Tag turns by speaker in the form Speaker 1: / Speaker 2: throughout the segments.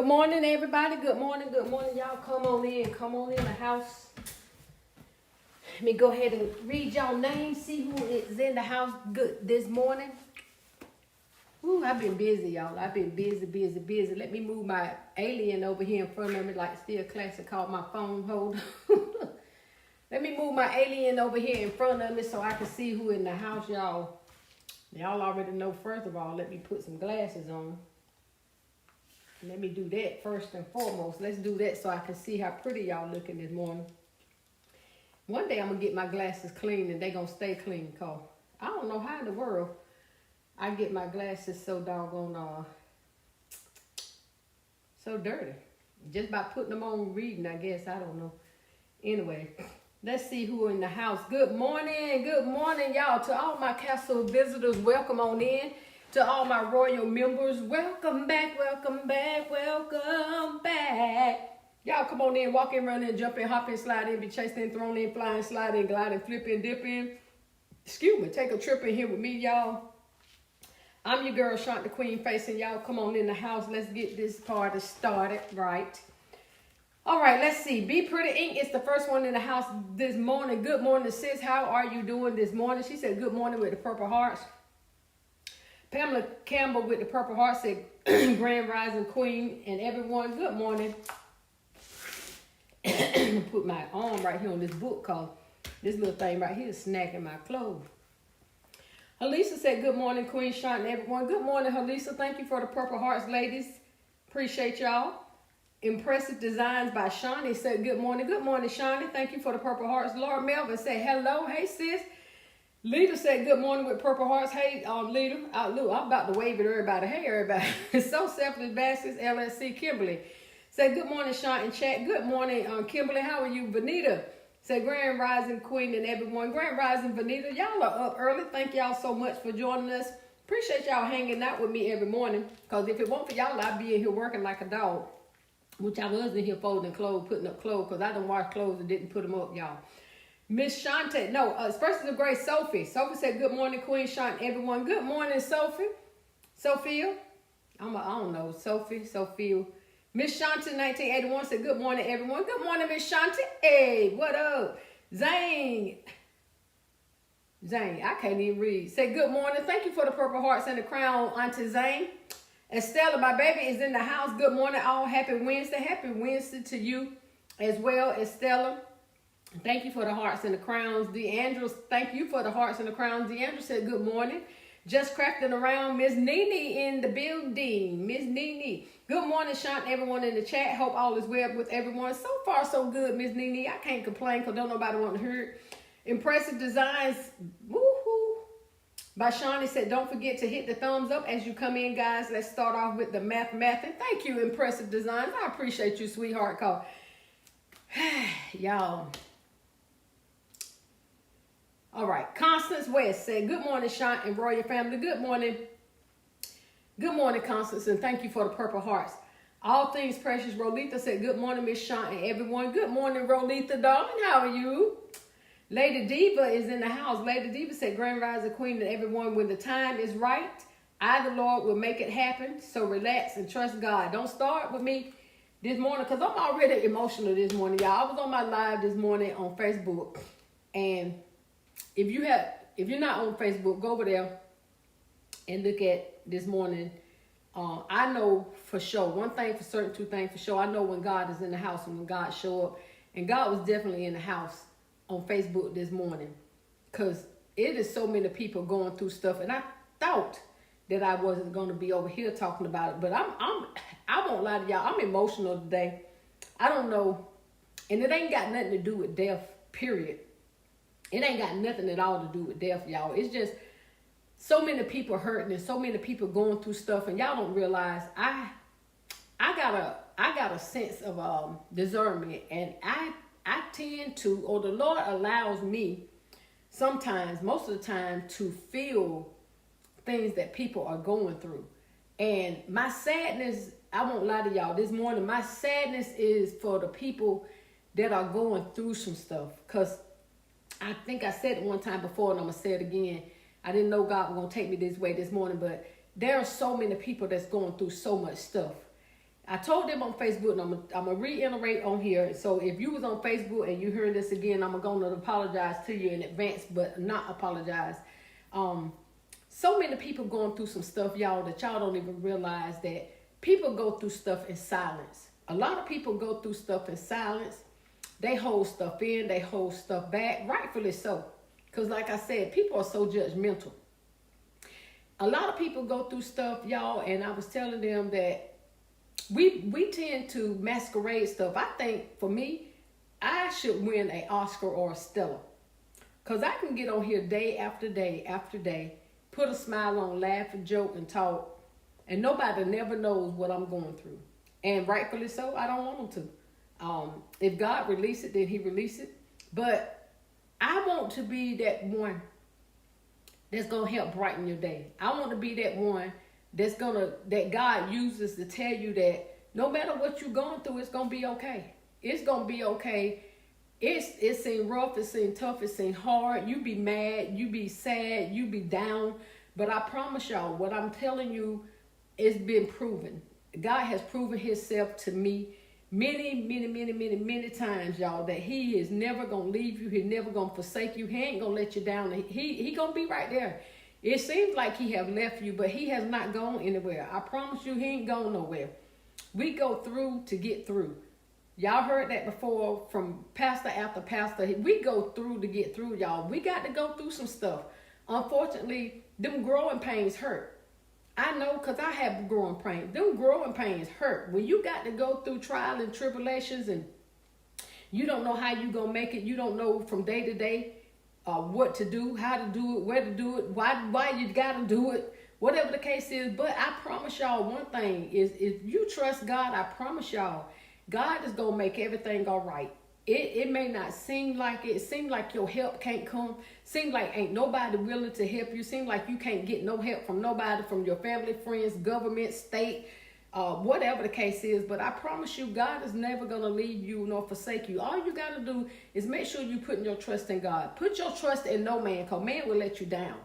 Speaker 1: Good morning, everybody. Good morning, y'all. Come on in the house. Let me go ahead and read y'all names, see who is in the house good this morning. Ooh, I've been busy, y'all. I've been busy. Let me move my alien over here in front of me like Still Classic called my phone holder. Let me move my alien over here in front of me so I can see who in the house, y'all. Y'all already know, first of all, let me put some glasses on. Let me do that first and foremost. Let's do that so I can see how pretty y'all looking this morning. One day I'm going to get my glasses clean and they going to stay clean, cause I don't know how in the world I get my glasses so doggone, so dirty. Just by putting them on reading, I guess. I don't know. Anyway, let's see who in the house. Good morning, y'all. To all my castle visitors, welcome on in. To all my royal members, welcome back. Y'all come on in, walk in, run in, jump in, hop in, slide in, be chased in, thrown in, flying, sliding, gliding, flipping, dipping. Excuse me, take a trip in here with me, y'all. I'm your girl, Shant the Queen Facing. Y'all come on in the house. Let's get this party started, right? All right, let's see. Be Pretty Inc. is the first one in the house this morning. Good morning, sis. How are you doing this morning? She said good morning with the purple hearts. Pamela Campbell with the purple heart said, Grand Rising Queen and everyone, good morning. Put my arm right here on this book cause this little thing right here is snacking my clothes. Halisa said, good morning, Queen Shant and everyone. Good morning, Halisa. Thank you for the purple hearts, ladies. Appreciate y'all. Impressive Designs by Shawnee said, good morning. Good morning, Shawnee. Thank you for the purple hearts. Laura Melvin said, hello. Hey, sis. Lita said, good morning with purple hearts. Hey, Lita. Look, I'm about to wave at everybody. Hey, everybody. So Selfless Baskets, LSC. Kimberly said, good morning, Sean and chat. Good morning, Kimberly. How are you? Vanita said, Grand Rising Queen and everyone. Grand Rising, Vanita. Y'all are up early. Thank y'all so much for joining us. Appreciate y'all hanging out with me every morning. Because if it weren't for y'all, I'd be in here working like a dog. Which I was in here folding clothes, putting up clothes. Because I done washed clothes and didn't put them up, y'all. Miss Shante, Expressions of Grace, Sophie. Sophie said, good morning, Queen Shant, everyone. Good morning, Sophie. Sophia. I don't know, Sophia. Miss Shante, 1981 said, good morning, everyone. Good morning, Miss Shante. Hey, what up? Zane, I can't even read. Say, good morning. Thank you for the purple hearts and the crown, Auntie Zane. Estella, my baby, is in the house. Good morning, all. Happy Wednesday. Happy Wednesday to you as well, Estella. Thank you for the hearts and the crowns. DeAndre, thank you for the hearts and the crowns. DeAndre said, good morning. Just crafting around. Miss Nene in the building. Miss Nene. Good morning, Shant, everyone in the chat. Hope all is well with everyone. So far, so good, Miss Nene. I can't complain because don't nobody want to hear it. Impressive Designs. Woohoo. By Shawnee said, don't forget to hit the thumbs up as you come in, guys. Let's start off with the math. And thank you, Impressive Designs. I appreciate you, sweetheart. Call. Y'all. All right, Constance West said, good morning, Shant and Royal family. Good morning. Good morning, Constance, and thank you for the purple hearts. All things precious. Rolitha said, good morning, Miss Shant and everyone. Good morning, Rolitha, darling. How are you? Lady Diva is in the house. Lady Diva said, Grand Rising Queen and everyone, when the time is right, I, the Lord, will make it happen. So relax and trust God. Don't start with me this morning because I'm already emotional this morning, y'all. I was on my live this morning on Facebook, and if you're not on Facebook, go over there and look at this morning. I know for sure, one thing for certain, two things for sure. I know when God is in the house and when God show up. And God was definitely in the house on Facebook this morning. Because it is so many people going through stuff. And I thought that I wasn't going to be over here talking about it. But I won't lie to y'all. I'm emotional today. I don't know. And it ain't got nothing to do with death, period. It ain't got nothing at all to do with death, y'all. It's just so many people hurting and so many people going through stuff, and y'all don't realize I got a sense of discernment, and I tend to, or the Lord allows me sometimes, most of the time, to feel things that people are going through. And my sadness, I won't lie to y'all, this morning, my sadness is for the people that are going through some stuff, because I think I said it one time before, and I'm going to say it again. I didn't know God was going to take me this way this morning, but there are so many people that's going through so much stuff. I told them on Facebook, and I'm gonna reiterate on here. So if you was on Facebook and you heard this again, I'm gonna apologize to you in advance, but not apologize. So many people going through some stuff, y'all, that y'all don't even realize that people go through stuff in silence. A lot of people go through stuff in silence. They hold stuff in, they hold stuff back, rightfully so. Because like I said, people are so judgmental. A lot of people go through stuff, y'all, and I was telling them that we tend to masquerade stuff. I think, for me, I should win an Oscar or a Stella. Because I can get on here day after day after day, put a smile on, laugh and joke and talk, and nobody never knows what I'm going through. And rightfully so, I don't want them to. If God release it, then he release it. But I want to be that one that's going to help brighten your day. I want to be that one that God uses to tell you that no matter what you're going through, it's going to be okay. It's going to be okay. It seems rough, it seems tough, it seems hard. You be mad, you be sad, you be down. But I promise y'all, what I'm telling you, it's been proven. God has proven himself to me many times, y'all, that he is never going to leave you. He's never going to forsake you. He ain't going to let you down. He going to be right there. It seems like he have left you, but he has not gone anywhere. I promise you, he ain't gone nowhere. We go through to get through. Y'all heard that before from pastor after pastor. We go through to get through, y'all. We got to go through some stuff. Unfortunately, them growing pains hurt. I know, because I have growing pains. Them growing pains hurt. When you got to go through trial and tribulations and you don't know how you going to make it. You don't know from day to day what to do, how to do it, where to do it, why you got to do it, whatever the case is. But I promise y'all one thing is, if you trust God, I promise y'all, God is going to make everything all right. It may not seem like it. It seems like your help can't come. Seems like ain't nobody willing to help you. Seems like you can't get no help from nobody, from your family, friends, government, state, whatever the case is. But I promise you, God is never going to leave you nor forsake you. All you got to do is make sure you putting your trust in God. Put your trust in no man, because man will let you down.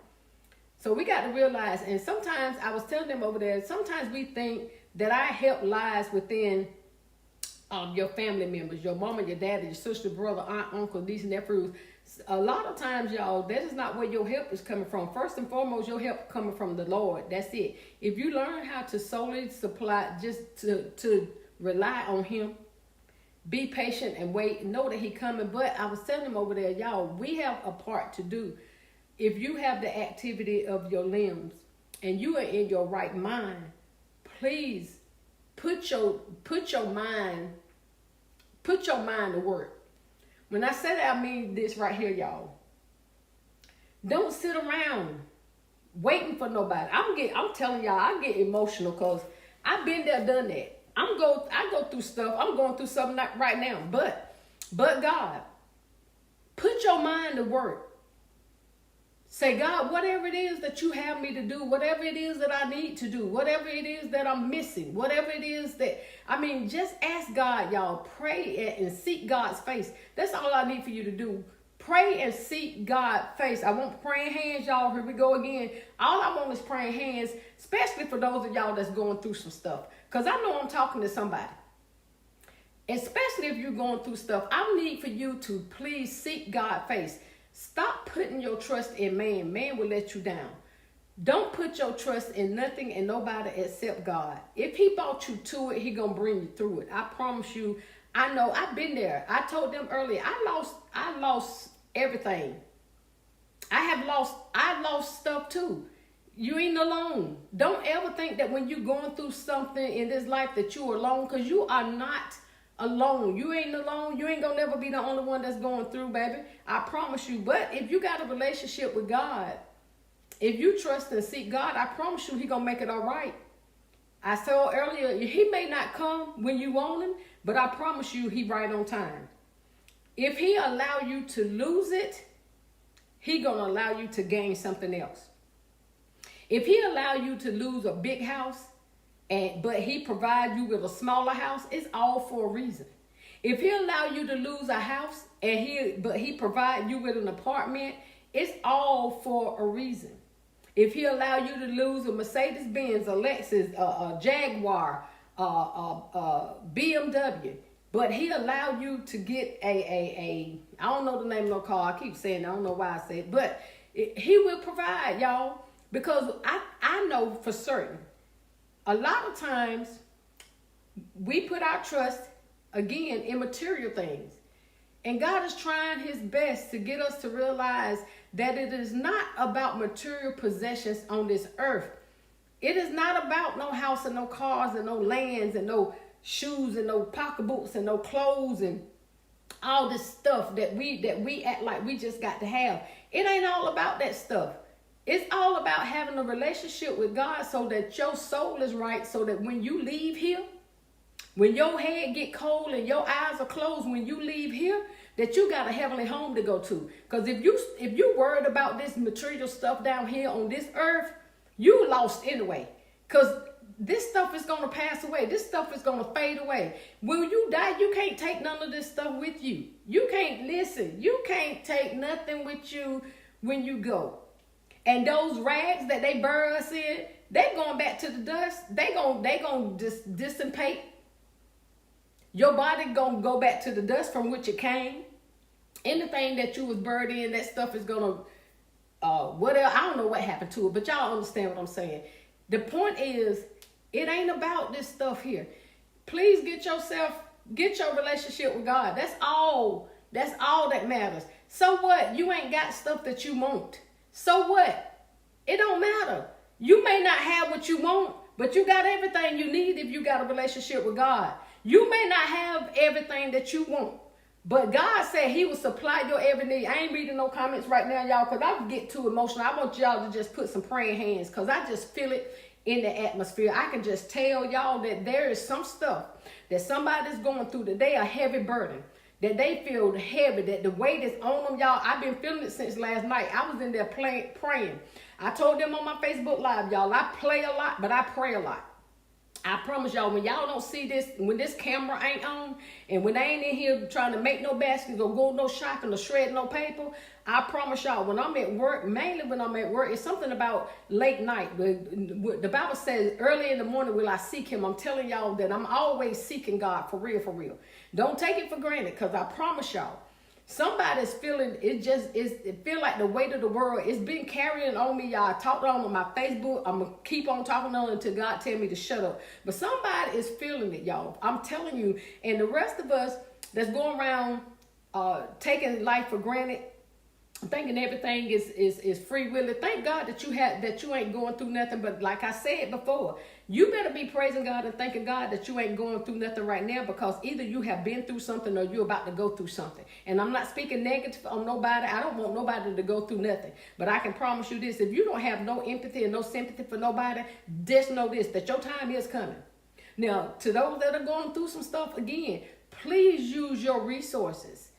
Speaker 1: So we got to realize, and sometimes I was telling them over there, sometimes we think that our help lies within your family members, your mama, your daddy, your sister, brother, aunt, uncle, niece, nephews. A lot of times, y'all, that is not where your help is coming from. First and foremost, your help coming from the Lord. That's it. If you learn how to solely supply, just to rely on him, be patient and wait, know that he coming. But I was telling him over there, y'all, we have a part to do. If you have the activity of your limbs and you are in your right mind, please put your mind to work. When I say that, I mean this right here, y'all. Don't sit around waiting for nobody. I'm telling y'all, I get emotional because I've been there, done that. I go through stuff. I'm going through something right now. But God, put your mind to work. Say, God, whatever it is that you have me to do, whatever it is that I need to do, whatever it is that I'm missing, whatever it is that, just ask God, y'all. Pray and seek God's face. That's all I need for you to do. Pray and seek God's face. I want praying hands, y'all. Here we go again. All I want is praying hands, especially for those of y'all that's going through some stuff. Because I know I'm talking to somebody. Especially if you're going through stuff, I need for you to please seek God's face. Stop putting your trust in man. Man will let you down. Don't put your trust in nothing and nobody except God. If he brought you to it, he going to bring you through it. I promise you. I know. I've been there. I told them earlier, I lost everything. I lost stuff too. You ain't alone. Don't ever think that when you're going through something in this life that you're alone, because you are not alone. You ain't alone. You ain't gonna never be the only one that's going through, baby. I promise you. But if you got a relationship with God, if you trust and seek God, I promise you he gonna make it all right. I said earlier, he may not come when you want him, but I promise you he right on time. If he allow you to lose it, he gonna allow you to gain something else. If he allow you to lose a big house, but he provide you with a smaller house, it's all for a reason. If he allow you to lose a house but he provide you with an apartment, it's all for a reason. If he allow you to lose a Mercedes-Benz, a Lexus, a Jaguar, BMW, but he allowed you to get a I don't know the name of no car. I keep saying, I don't know why I say it, but he will provide, y'all, because I know for certain a lot of times we put our trust again in material things. And God is trying his best to get us to realize that it is not about material possessions on this earth. It is not about no house and no cars and no lands and no shoes and no pocketbooks and no clothes and all this stuff that we act like we just got to have. It ain't all about that stuff. It's all about having a relationship with God so that your soul is right, so that when you leave here, when your head get cold and your eyes are closed, when you leave here, that you got a heavenly home to go to. Because if you worried about this material stuff down here on this earth, you lost anyway. Because this stuff is going to pass away. This stuff is going to fade away. When you die, you can't take none of this stuff with you. You can't take nothing with you when you go. And those rags that they bury us in, they going back to the dust. They going to dissipate. Your body gonna go back to the dust from which it came. Anything that you was buried in, that stuff is gonna, whatever. I don't know what happened to it, but y'all understand what I'm saying. The point is, it ain't about this stuff here. Please get your relationship with God. That's all that matters. So what? You ain't got stuff that you want. So what? It don't matter. You may not have what you want, but you got everything you need if you got a relationship with God. You may not have everything that you want, but God said he will supply your every need. I ain't reading no comments right now, y'all, because I get too emotional. I want y'all to just put some praying hands, because I just feel it in the atmosphere. I can just tell y'all that there is some stuff that somebody's going through, that they are heavy burden, that they feel heavy, that the weight is on them, y'all. I've been feeling it since last night. I was in there praying. I told them on my Facebook Live, y'all, I play a lot, but I pray a lot. I promise y'all, when y'all don't see this, when this camera ain't on, and when I ain't in here trying to make no baskets or go no shopping or shred no paper, I promise y'all, when I'm at work, mainly when I'm at work, it's something about late night. The Bible says early in the morning will I seek him. I'm telling y'all that I'm always seeking God for real, for real. Don't take it for granted, because I promise y'all, somebody's feeling it feel like the weight of the world. It's been carrying on me, y'all. I talked on my Facebook. I'm going to keep on talking on until God tell me to shut up. But somebody is feeling it, y'all. I'm telling you. And the rest of us that's going around taking life for granted, thinking everything is free will. Thank God that you ain't going through nothing. But like I said before, you better be praising God and thanking God that you ain't going through nothing right now, because either you have been through something or you're about to go through something. And I'm not speaking negative on nobody. I don't want nobody to go through nothing. But I can promise you this: if you don't have no empathy and no sympathy for nobody, just know this, that your time is coming. Now, to those that are going through some stuff, again, please use your resources.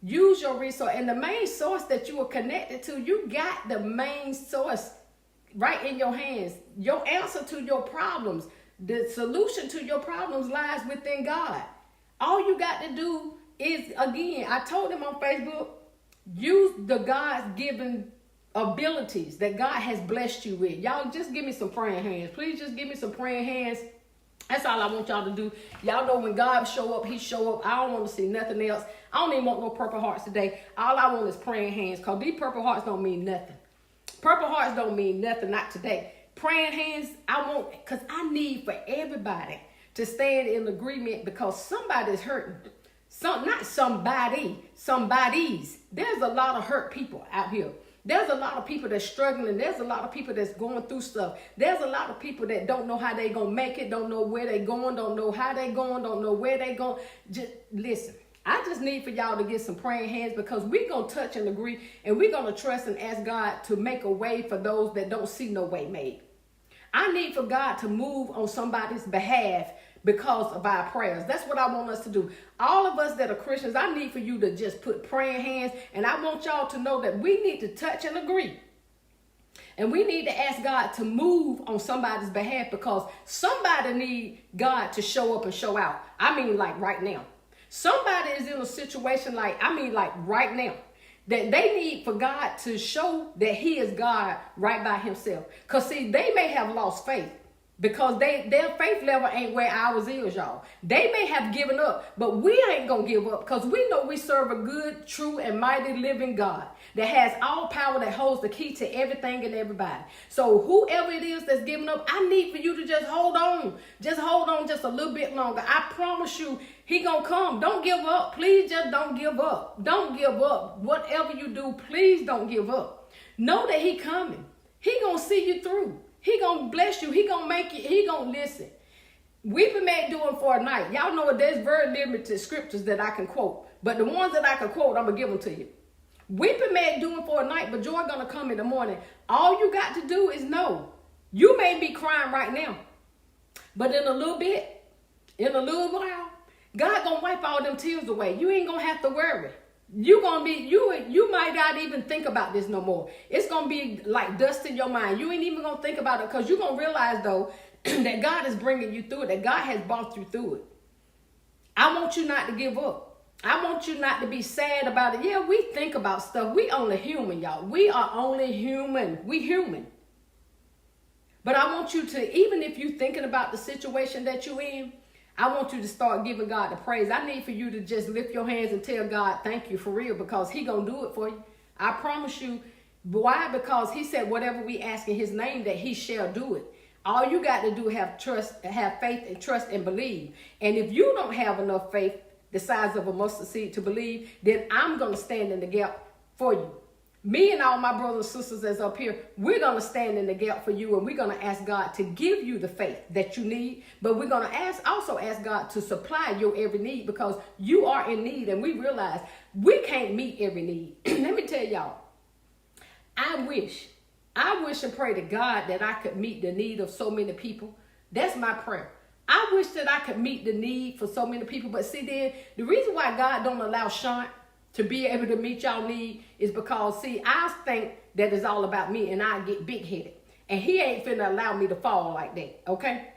Speaker 1: Use your resource. And the main source that you are connected to, you got the main source right in your hands. Your answer to your problems, the solution to your problems lies within God. All you got to do is, again, I told them on Facebook, use the God's given abilities that God has blessed you with. Y'all just give me some praying hands. Please just give me some praying hands. That's all I want y'all to do. Y'all know when God show up, he show up. I don't want to see nothing else. I don't even want no purple hearts today. All I want is praying hands, because these purple hearts don't mean nothing. Purple hearts don't mean nothing, not today. Praying hands, I want, because I need for everybody to stand in agreement, because somebody's hurting. Not somebody, somebody's. There's a lot of hurt people out here. There's a lot of people that's struggling. There's a lot of people that's going through stuff. There's a lot of people that don't know how they going to make it, don't know where they going, don't know how they going, don't know where they going. Just listen. I just need for y'all to get some praying hands, because we're going to touch and agree, and we're going to trust and ask God to make a way for those that don't see no way made. I need for God to move on somebody's behalf because of our prayers. That's what I want us to do. All of us that are Christians, I need for you to just put praying hands, and I want y'all to know that we need to touch and agree. And we need to ask God to move on somebody's behalf, because somebody need God to show up and show out. I mean, like right now. Somebody is in a situation like right now, that they need for God to show that he is God right by himself. Because see, they may have lost faith. Because their faith level ain't where ours is, y'all. They may have given up, but we ain't gonna give up because we know we serve a good, true, and mighty living God that has all power, that holds the key to everything and everybody. So whoever it is that's giving up, I need for you to just hold on. Just hold on just a little bit longer. I promise you, he gonna come. Don't give up. Please just don't give up. Don't give up. Whatever you do, please don't give up. Know that he coming. He gonna see you through. He gonna bless you. He gonna make you. He gonna listen. Weeping may do it for a night. Y'all know there's very limited scriptures that I can quote. But the ones that I can quote, I'm gonna give them to you. Weeping may do it for a night, but joy gonna come in the morning. All you got to do is know. You may be crying right now. But in a little bit, in a little while, God gonna wipe all them tears away. You ain't gonna have to worry. You might not even think about this no more. It's gonna be like dust in your mind. You ain't even gonna think about it because you're gonna realize though that God is bringing you through it, that God has brought you through it. I want you not to give up. I want you not to be sad about it. Yeah, we think about stuff. We only human, y'all. We are only human. We human. But I want you to, even if you're thinking about the situation that you're in, I want you to start giving God the praise. I need for you to just lift your hands and tell God, thank you for real, because he going to do it for you. I promise you. Why? Because he said, whatever we ask in his name, that he shall do it. All you got to do is have faith and trust and believe. And if you don't have enough faith, the size of a mustard seed to believe, then I'm going to stand in the gap for you. Me and all my brothers and sisters that's up here, we're going to stand in the gap for you, and we're going to ask God to give you the faith that you need. But we're going to also ask God to supply your every need, because you are in need, and we realize we can't meet every need. Let me tell y'all, I wish and pray to God that I could meet the need of so many people. That's my prayer. I wish that I could meet the need for so many people. But see, then the reason why God don't allow Sean to be able to meet y'all need is because, see, I think that it's all about me, and I get big-headed. And he ain't finna allow me to fall like that, okay?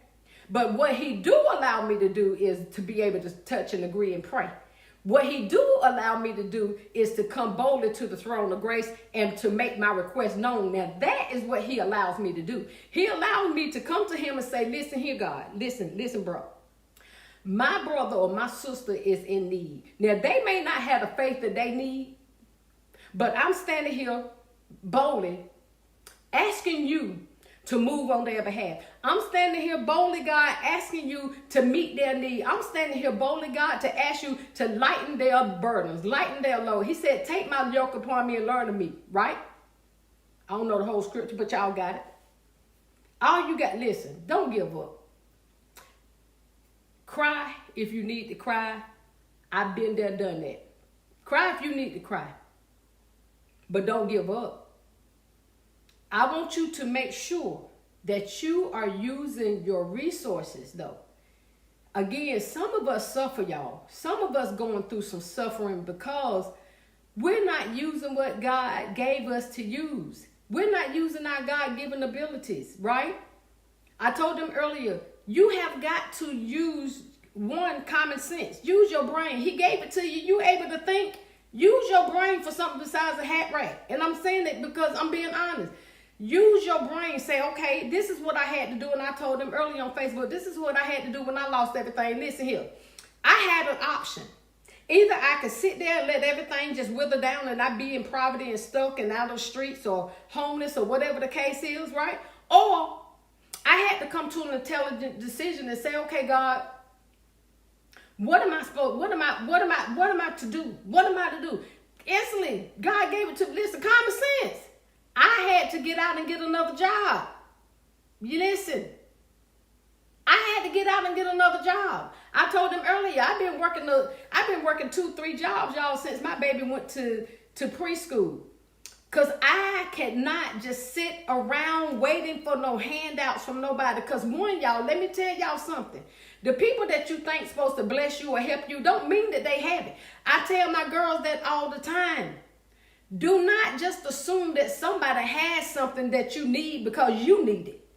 Speaker 1: But what he do allow me to do is to be able to touch and agree and pray. What he do allow me to do is to come boldly to the throne of grace and to make my request known. Now, that is what he allows me to do. He allows me to come to him and say, listen here, God. Listen, bro. My brother or my sister is in need. Now, they may not have the faith that they need, but I'm standing here boldly asking you to move on their behalf. I'm standing here boldly, God, asking you to meet their need. I'm standing here boldly, God, to ask you to lighten their burdens, lighten their load. He said, take my yoke upon me and learn of me, right? I don't know the whole scripture, but y'all got it. All you got, listen, don't give up. Cry if you need to cry. I've been there, done that. Cry if you need to cry. But don't give up. I want you to make sure that you are using your resources, though. Again, some of us suffer, y'all. Some of us going through some suffering because we're not using what God gave us to use. We're not using our God-given abilities, right? I told them earlier, you have got to use common sense. Use your brain. He gave it to you. You able to think. Use your brain for something besides a hat rack. And I'm saying it because I'm being honest. Use your brain. Say, okay, this is what I had to do. And I told them earlier on Facebook, this is what I had to do when I lost everything. Listen here. I had an option. Either I could sit there and let everything just wither down and I be in poverty and stuck and out of the streets or homeless or whatever the case is, right? Or I had to come to an intelligent decision and say, okay, God, what am I to do? What am I to do? Instantly, God gave it to me. Listen, common sense. I had to get out and get another job. You listen. I had to get out and get another job. I told them earlier, I've been working 2-3 jobs, y'all, since my baby went to preschool. Because I cannot just sit around waiting for no handouts from nobody. Because one, y'all, let me tell y'all something. The people that you think supposed to bless you or help you don't mean that they have it. I tell my girls that all the time. Do not just assume that somebody has something that you need because you need it.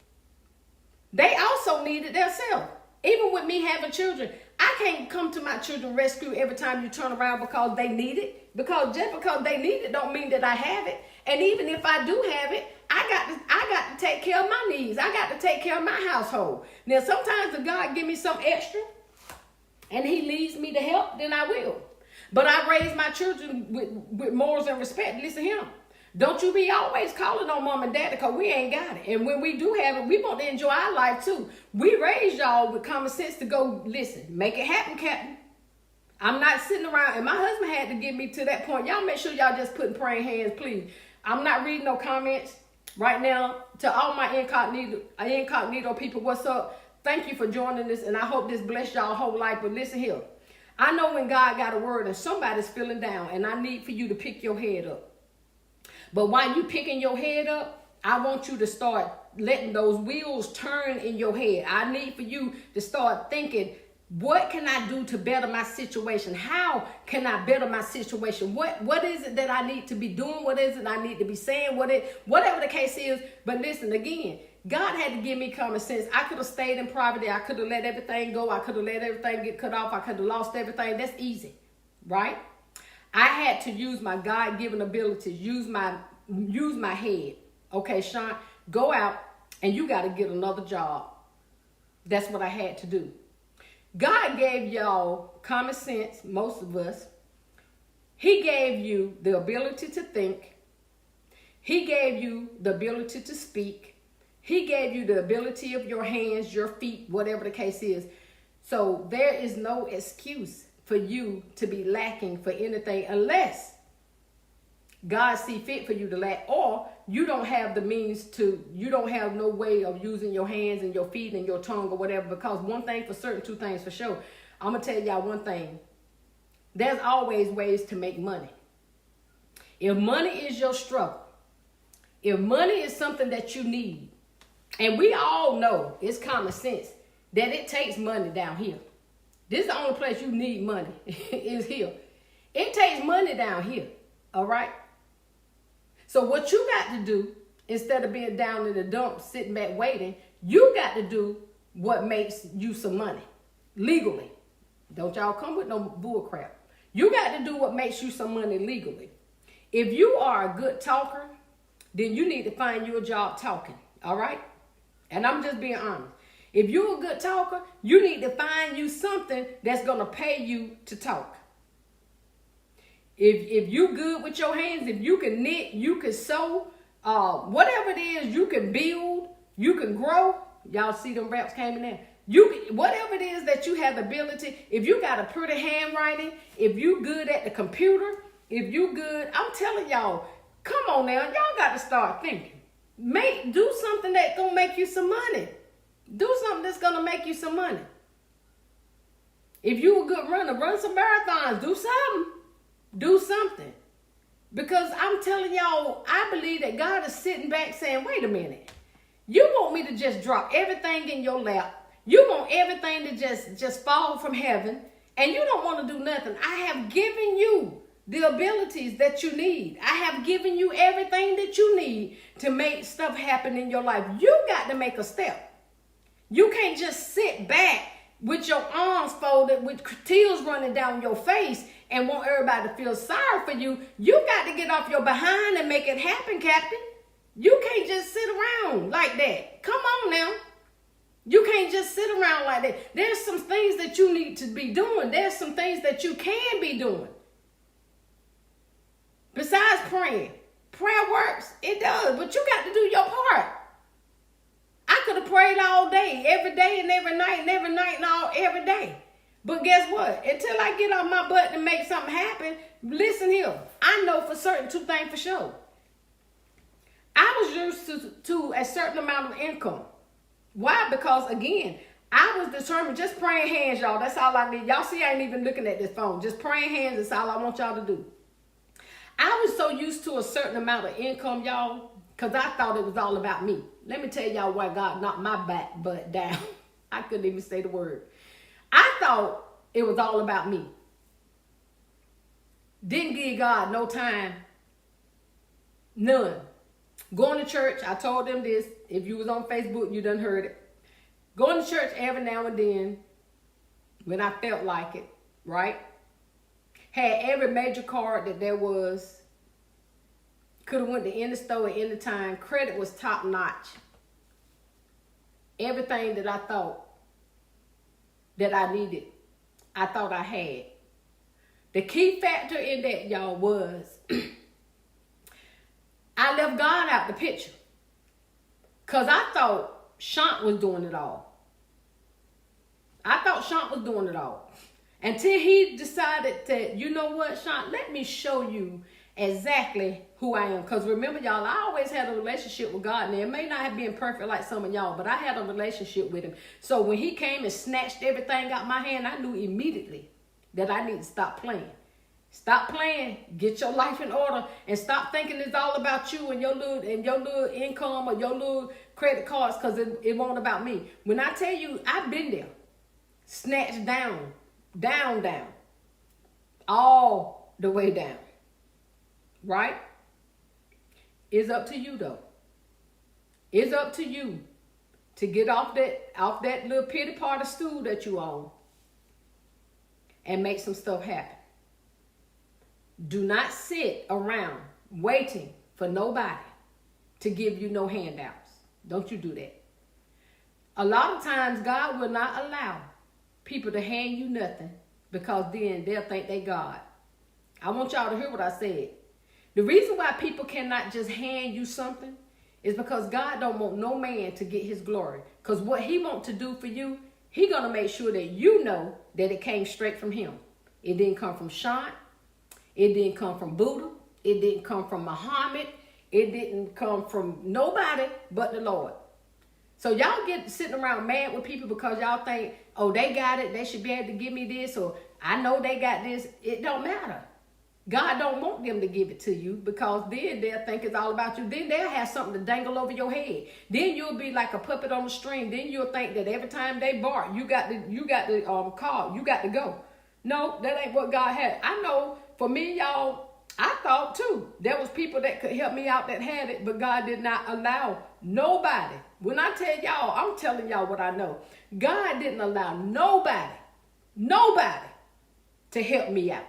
Speaker 1: They also need it themselves. Even with me having children, I can't come to my children's rescue every time you turn around because they need it. Because just because they need it don't mean that I have it. And even if I do have it, I got to take care of my needs. I got to take care of my household. Now, sometimes if God give me some extra and he leads me to help, then I will. But I raise my children with morals and respect. Listen here. Don't you be always calling on mom and dad because we ain't got it. And when we do have it, we want to enjoy our life too. We raise y'all with common sense to go, listen, make it happen, Captain. I'm not sitting around, and my husband had to get me to that point. Y'all make sure y'all just putting praying hands, please. I'm not reading no comments right now. To all my incognito people, what's up? Thank you for joining this, and I hope this bless y'all whole life. But listen here. I know when God got a word and somebody's feeling down, and I need for you to pick your head up. But while you picking your head up, I want you to start letting those wheels turn in your head. I need for you to start thinking, what can I do to better my situation? How can I better my situation? What is it that I need to be doing? What is it I need to be saying? Whatever the case is. But listen, again, God had to give me common sense. I could have stayed in poverty. I could have let everything go. I could have let everything get cut off. I could have lost everything. That's easy, right? I had to use my God-given abilities, use my head. Okay, Sean, go out and you got to get another job. That's what I had to do. God gave y'all common sense, most of us. He gave you the ability to think. He gave you the ability to speak. He gave you the ability of your hands, your feet, whatever the case is. So there is no excuse for you to be lacking for anything unless God see fit for you to lack, or you don't have the means to, you don't have no way of using your hands and your feet and your tongue or whatever. Because one thing for certain, two things for sure. I'm going to tell y'all one thing. There's always ways to make money. If money is your struggle, if money is something that you need, and we all know, it's common sense, that it takes money down here. This is the only place you need money, is here. It takes money down here, all right? So what you got to do, instead of being down in the dump, sitting back waiting, you got to do what makes you some money, legally. Don't y'all come with no bull crap. You got to do what makes you some money legally. If you are a good talker, then you need to find you a job talking, all right? And I'm just being honest. If you're a good talker, you need to find you something that's going to pay you to talk. If you good with your hands, if you can knit, you can sew, whatever it is, you can build, you can grow. Y'all see them raps came in there. Whatever it is that you have ability, if you got a pretty handwriting, if you good at the computer, if you good, I'm telling y'all, come on now, y'all got to start thinking. Do something that's going to make you some money. Do something that's going to make you some money. If you a good runner, run some marathons, do something. Do something. Because I'm telling y'all, I believe that God is sitting back saying, wait a minute. You want me to just drop everything in your lap. You want everything to just fall from heaven. And you don't want to do nothing. I have given you the abilities that you need. I have given you everything that you need to make stuff happen in your life. You got to make a step. You can't just sit back with your arms folded, with tears running down your face and want everybody to feel sorry for you. You got to get off your behind and make it happen, Captain. You can't just sit around like that. Come on now. You can't just sit around like that. There's some things that you need to be doing. There's some things that you can be doing. Besides praying. Prayer works. It does. But you got to do your part. I could have prayed all day, every day and every night and every day. But guess what? Until I get off my butt and make something happen, listen here. I know for certain two things for sure. I was used to a certain amount of income. Why? Because again, I was determined, just praying hands, y'all. That's all I need. Y'all see I ain't even looking at this phone. Just praying hands is all I want y'all to do. I was so used to a certain amount of income, y'all, because I thought it was all about me. Let me tell y'all why God knocked my butt down. I couldn't even say the word. I thought it was all about me. Didn't give God no time. None. Going to church, I told them this. If you was on Facebook, you done heard it. Going to church every now and then when I felt like it, right? Had every major card that there was. Could have went to any store at any time. Credit was top notch. Everything that I thought that I needed, I thought I had. The key factor in that, y'all, was I left God out the picture. Because I thought Shant was doing it all. I thought Shant was doing it all. Until he decided that, you know what, Shant, let me show you exactly who I am. Because remember, y'all, I always had a relationship with God. Now, it may not have been perfect like some of y'all, but I had a relationship with him. So when he came and snatched everything out my hand, I knew immediately that I need to stop playing. Stop playing, get your life in order, and stop thinking it's all about you and your little income or your little credit cards, because it won't about me. When I tell you, I've been there. Snatched down, all the way down. Right? It's up to you though. It's up to you to get off that little pity party stool that you own and make some stuff happen. Do not sit around waiting for nobody to give you no handouts. Don't you do that. A lot of times God will not allow people to hand you nothing, because then they'll think they God. I want y'all to hear what I said. The reason why people cannot just hand you something is because God don't want no man to get his glory. Because what he wants to do for you, he going to make sure that you know that it came straight from him. It didn't come from Shant. It didn't come from Buddha. It didn't come from Muhammad. It didn't come from nobody but the Lord. So y'all get sitting around mad with people because y'all think, oh, they got it. They should be able to give me this. Or I know they got this. It don't matter. God don't want them to give it to you, because then they'll think it's all about you. Then they'll have something to dangle over your head. Then you'll be like a puppet on the string. Then you'll think that every time they bark, you got to call. You got to go. No, that ain't what God had. I know for me, y'all, I thought too. There was people that could help me out that had it, but God did not allow nobody. When I tell y'all, I'm telling y'all what I know. God didn't allow nobody to help me out.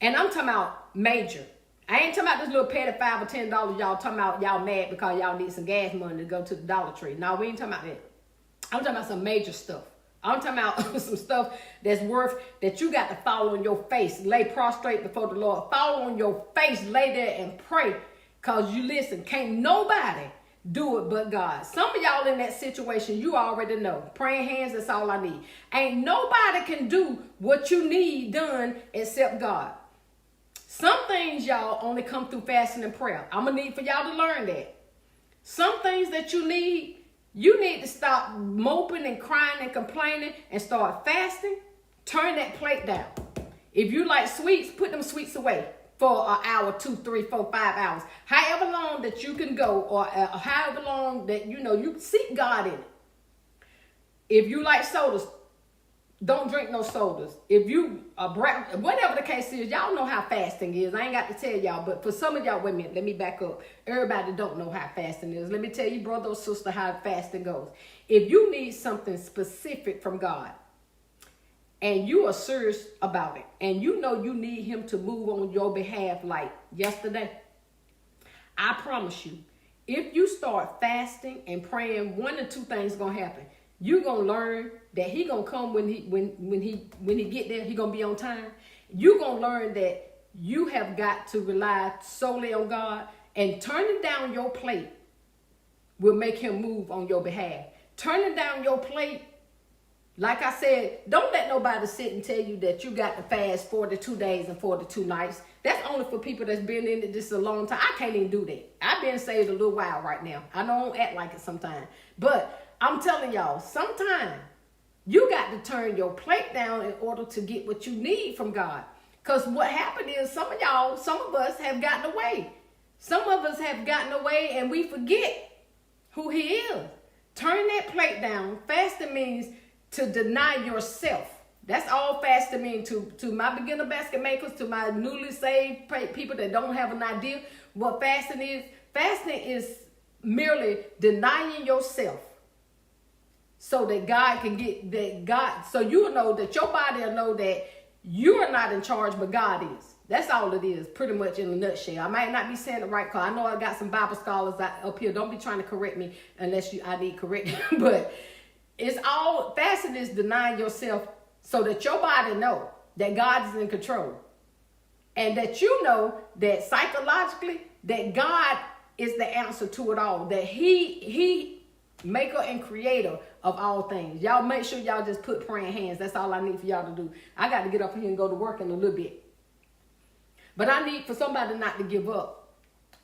Speaker 1: And I'm talking about major. I ain't talking about this little petty $5 or $10 y'all talking about y'all mad because y'all need some gas money to go to the Dollar Tree. No, we ain't talking about that. I'm talking about some major stuff. I'm talking about some stuff that's worth that you got to fall on your face, lay prostrate before the Lord, fall on your face, lay there and pray. Because you listen, can't nobody do it but God. Some of y'all in that situation, you already know. Praying hands, that's all I need. Ain't nobody can do what you need done except God. Some things, y'all, only come through fasting and prayer. I'm going to need for y'all to learn that. Some things that you need to stop moping and crying and complaining and start fasting. Turn that plate down. If you like sweets, put them sweets away for an hour, 2, 3, 4, 5 hours. However long that you can go, or however long that, you seek God in it. If you like sodas, don't drink no sodas. If you whatever the case is, y'all know how fasting is. I ain't got to tell y'all, but for some of y'all, wait a minute, let me back up. Everybody don't know how fasting is. Let me tell you, brother or sister, how fasting goes. If you need something specific from God, and you are serious about it, and you know you need him to move on your behalf like yesterday, I promise you, if you start fasting and praying, one or two things gonna happen. You're gonna learn that he gonna come when he get there, he gonna be on time. You're gonna learn that you have got to rely solely on God, and turning down your plate will make him move on your behalf. Turning down your plate, like I said, don't let nobody sit and tell you that you got to fast 42 days and 42 nights. That's only for people that's been in it just a long time. I can't even do that. I've been saved a little while right now. I don't act like it sometimes. But I'm telling y'all, sometimes you got to turn your plate down in order to get what you need from God. Because what happened is some of us have gotten away. Some of us have gotten away and we forget who he is. Turn that plate down. Fasting means to deny yourself. That's all fasting means to my beginner basket makers, to my newly saved people that don't have an idea what fasting is. Fasting is merely denying yourself so that God can so you'll know that your body will know that you are not in charge, but God is. That's all it is, pretty much in a nutshell. I might not be saying it right, because I know I got some Bible scholars up here. Don't be trying to correct me unless I need correcting. But it's all, fasting is denying yourself so that your body know that God is in control. And that you know that psychologically, that God is the answer to it all. That he maker and creator of all things. Y'all make sure y'all just put praying hands. That's all I need for y'all to do. I got to get up here and go to work in a little bit. But I need for somebody not to give up.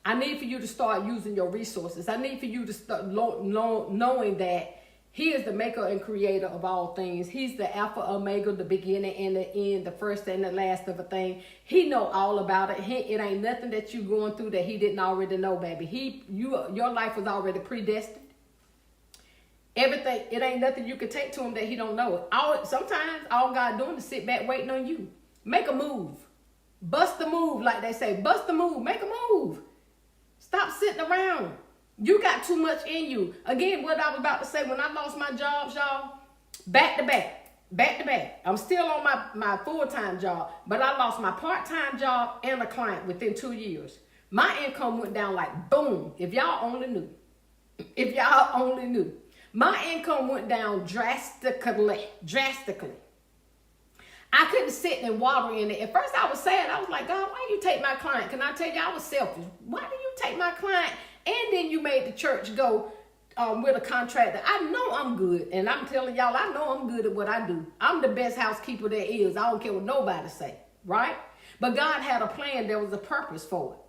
Speaker 1: I need for you to start using your resources. I need for you to start knowing that he is the maker and creator of all things. He's the Alpha, Omega, the beginning and the end, the first and the last of a thing. He know all about it. It ain't nothing that you going through that he didn't already know, baby. Your life was already predestined. Everything, it ain't nothing you can take to him that he don't know. Sometimes all God doing is sit back waiting on you. Make a move. Bust the move, like they say. Bust the move. Make a move. Stop sitting around. You got too much in you. Again, what I was about to say, when I lost my jobs, y'all, back to back. I'm still on my full-time job, but I lost my part-time job and a client within 2 years. My income went down like boom. If y'all only knew. My income went down drastically. I couldn't sit and water in it. At first I was sad. I was like, God, why you take my client? Can I tell you, I was selfish. Why do you take my client? And then you made the church go with a contractor. I know I'm good. And I'm telling y'all, I know I'm good at what I do. I'm the best housekeeper there is. I don't care what nobody say. Right? But God had a plan. There was a purpose for it.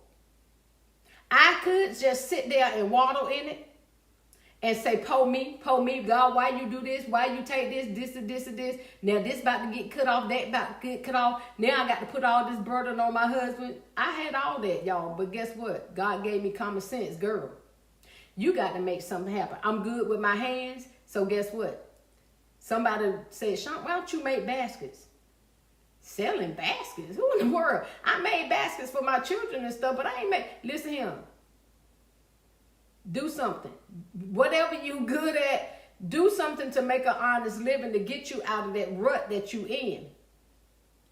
Speaker 1: I could just sit there and waddle in it and say, po me, God, why you do this? Why you take this and this? Now this about to get cut off, that about to get cut off. Now I got to put all this burden on my husband. I had all that, y'all. But guess what? God gave me common sense, girl. You got to make something happen. I'm good with my hands. So guess what? Somebody said, Sean, why don't you make baskets? Selling baskets? Who in the world? I made baskets for my children and stuff, but I ain't listen here. Do something. Whatever you good at, do something to make an honest living to get you out of that rut that you in.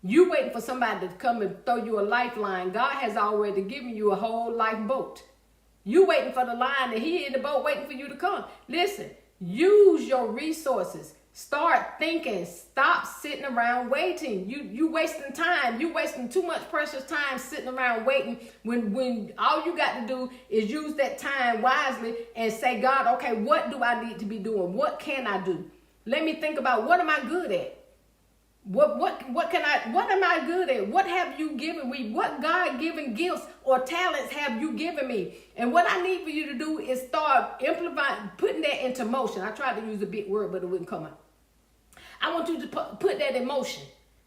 Speaker 1: You waiting for somebody to come and throw you a lifeline. God has already given you a whole life boat. You waiting for the line and he in the boat waiting for you to come. Listen, use your resources. Start thinking. Stop sitting around waiting. You wasting time. You wasting too much precious time sitting around waiting when all you got to do is use that time wisely and say, God, okay, what do I need to be doing? What can I do? Let me think about, what am I good at? What am I good at? What have you given me? What God-given gifts or talents have you given me? And what I need for you to do is start implementing, putting that into motion. I tried to use a big word, but it wouldn't come out. I want you to put that in motion.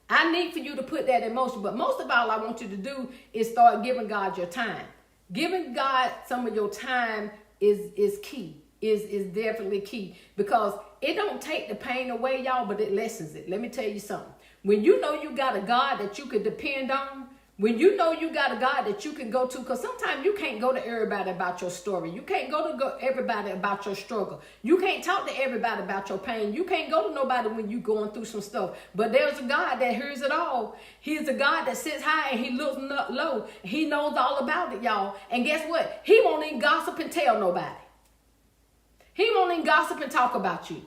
Speaker 1: I need for you to put that in motion. But most of all I want you to do is start giving God your time. Giving God some of your time is key. Is definitely key. Because it don't take the pain away, y'all, but it lessens it. Let me tell you something. When you know you got a God that you can depend on, when you know you got a God that you can go to, because sometimes you can't go to everybody about your story. You can't go to everybody about your struggle. You can't talk to everybody about your pain. You can't go to nobody when you're going through some stuff. But there's a God that hears it all. He's a God that sits high and he looks low. He knows all about it, y'all. And guess what? He won't even gossip and tell nobody. He won't even gossip and talk about you.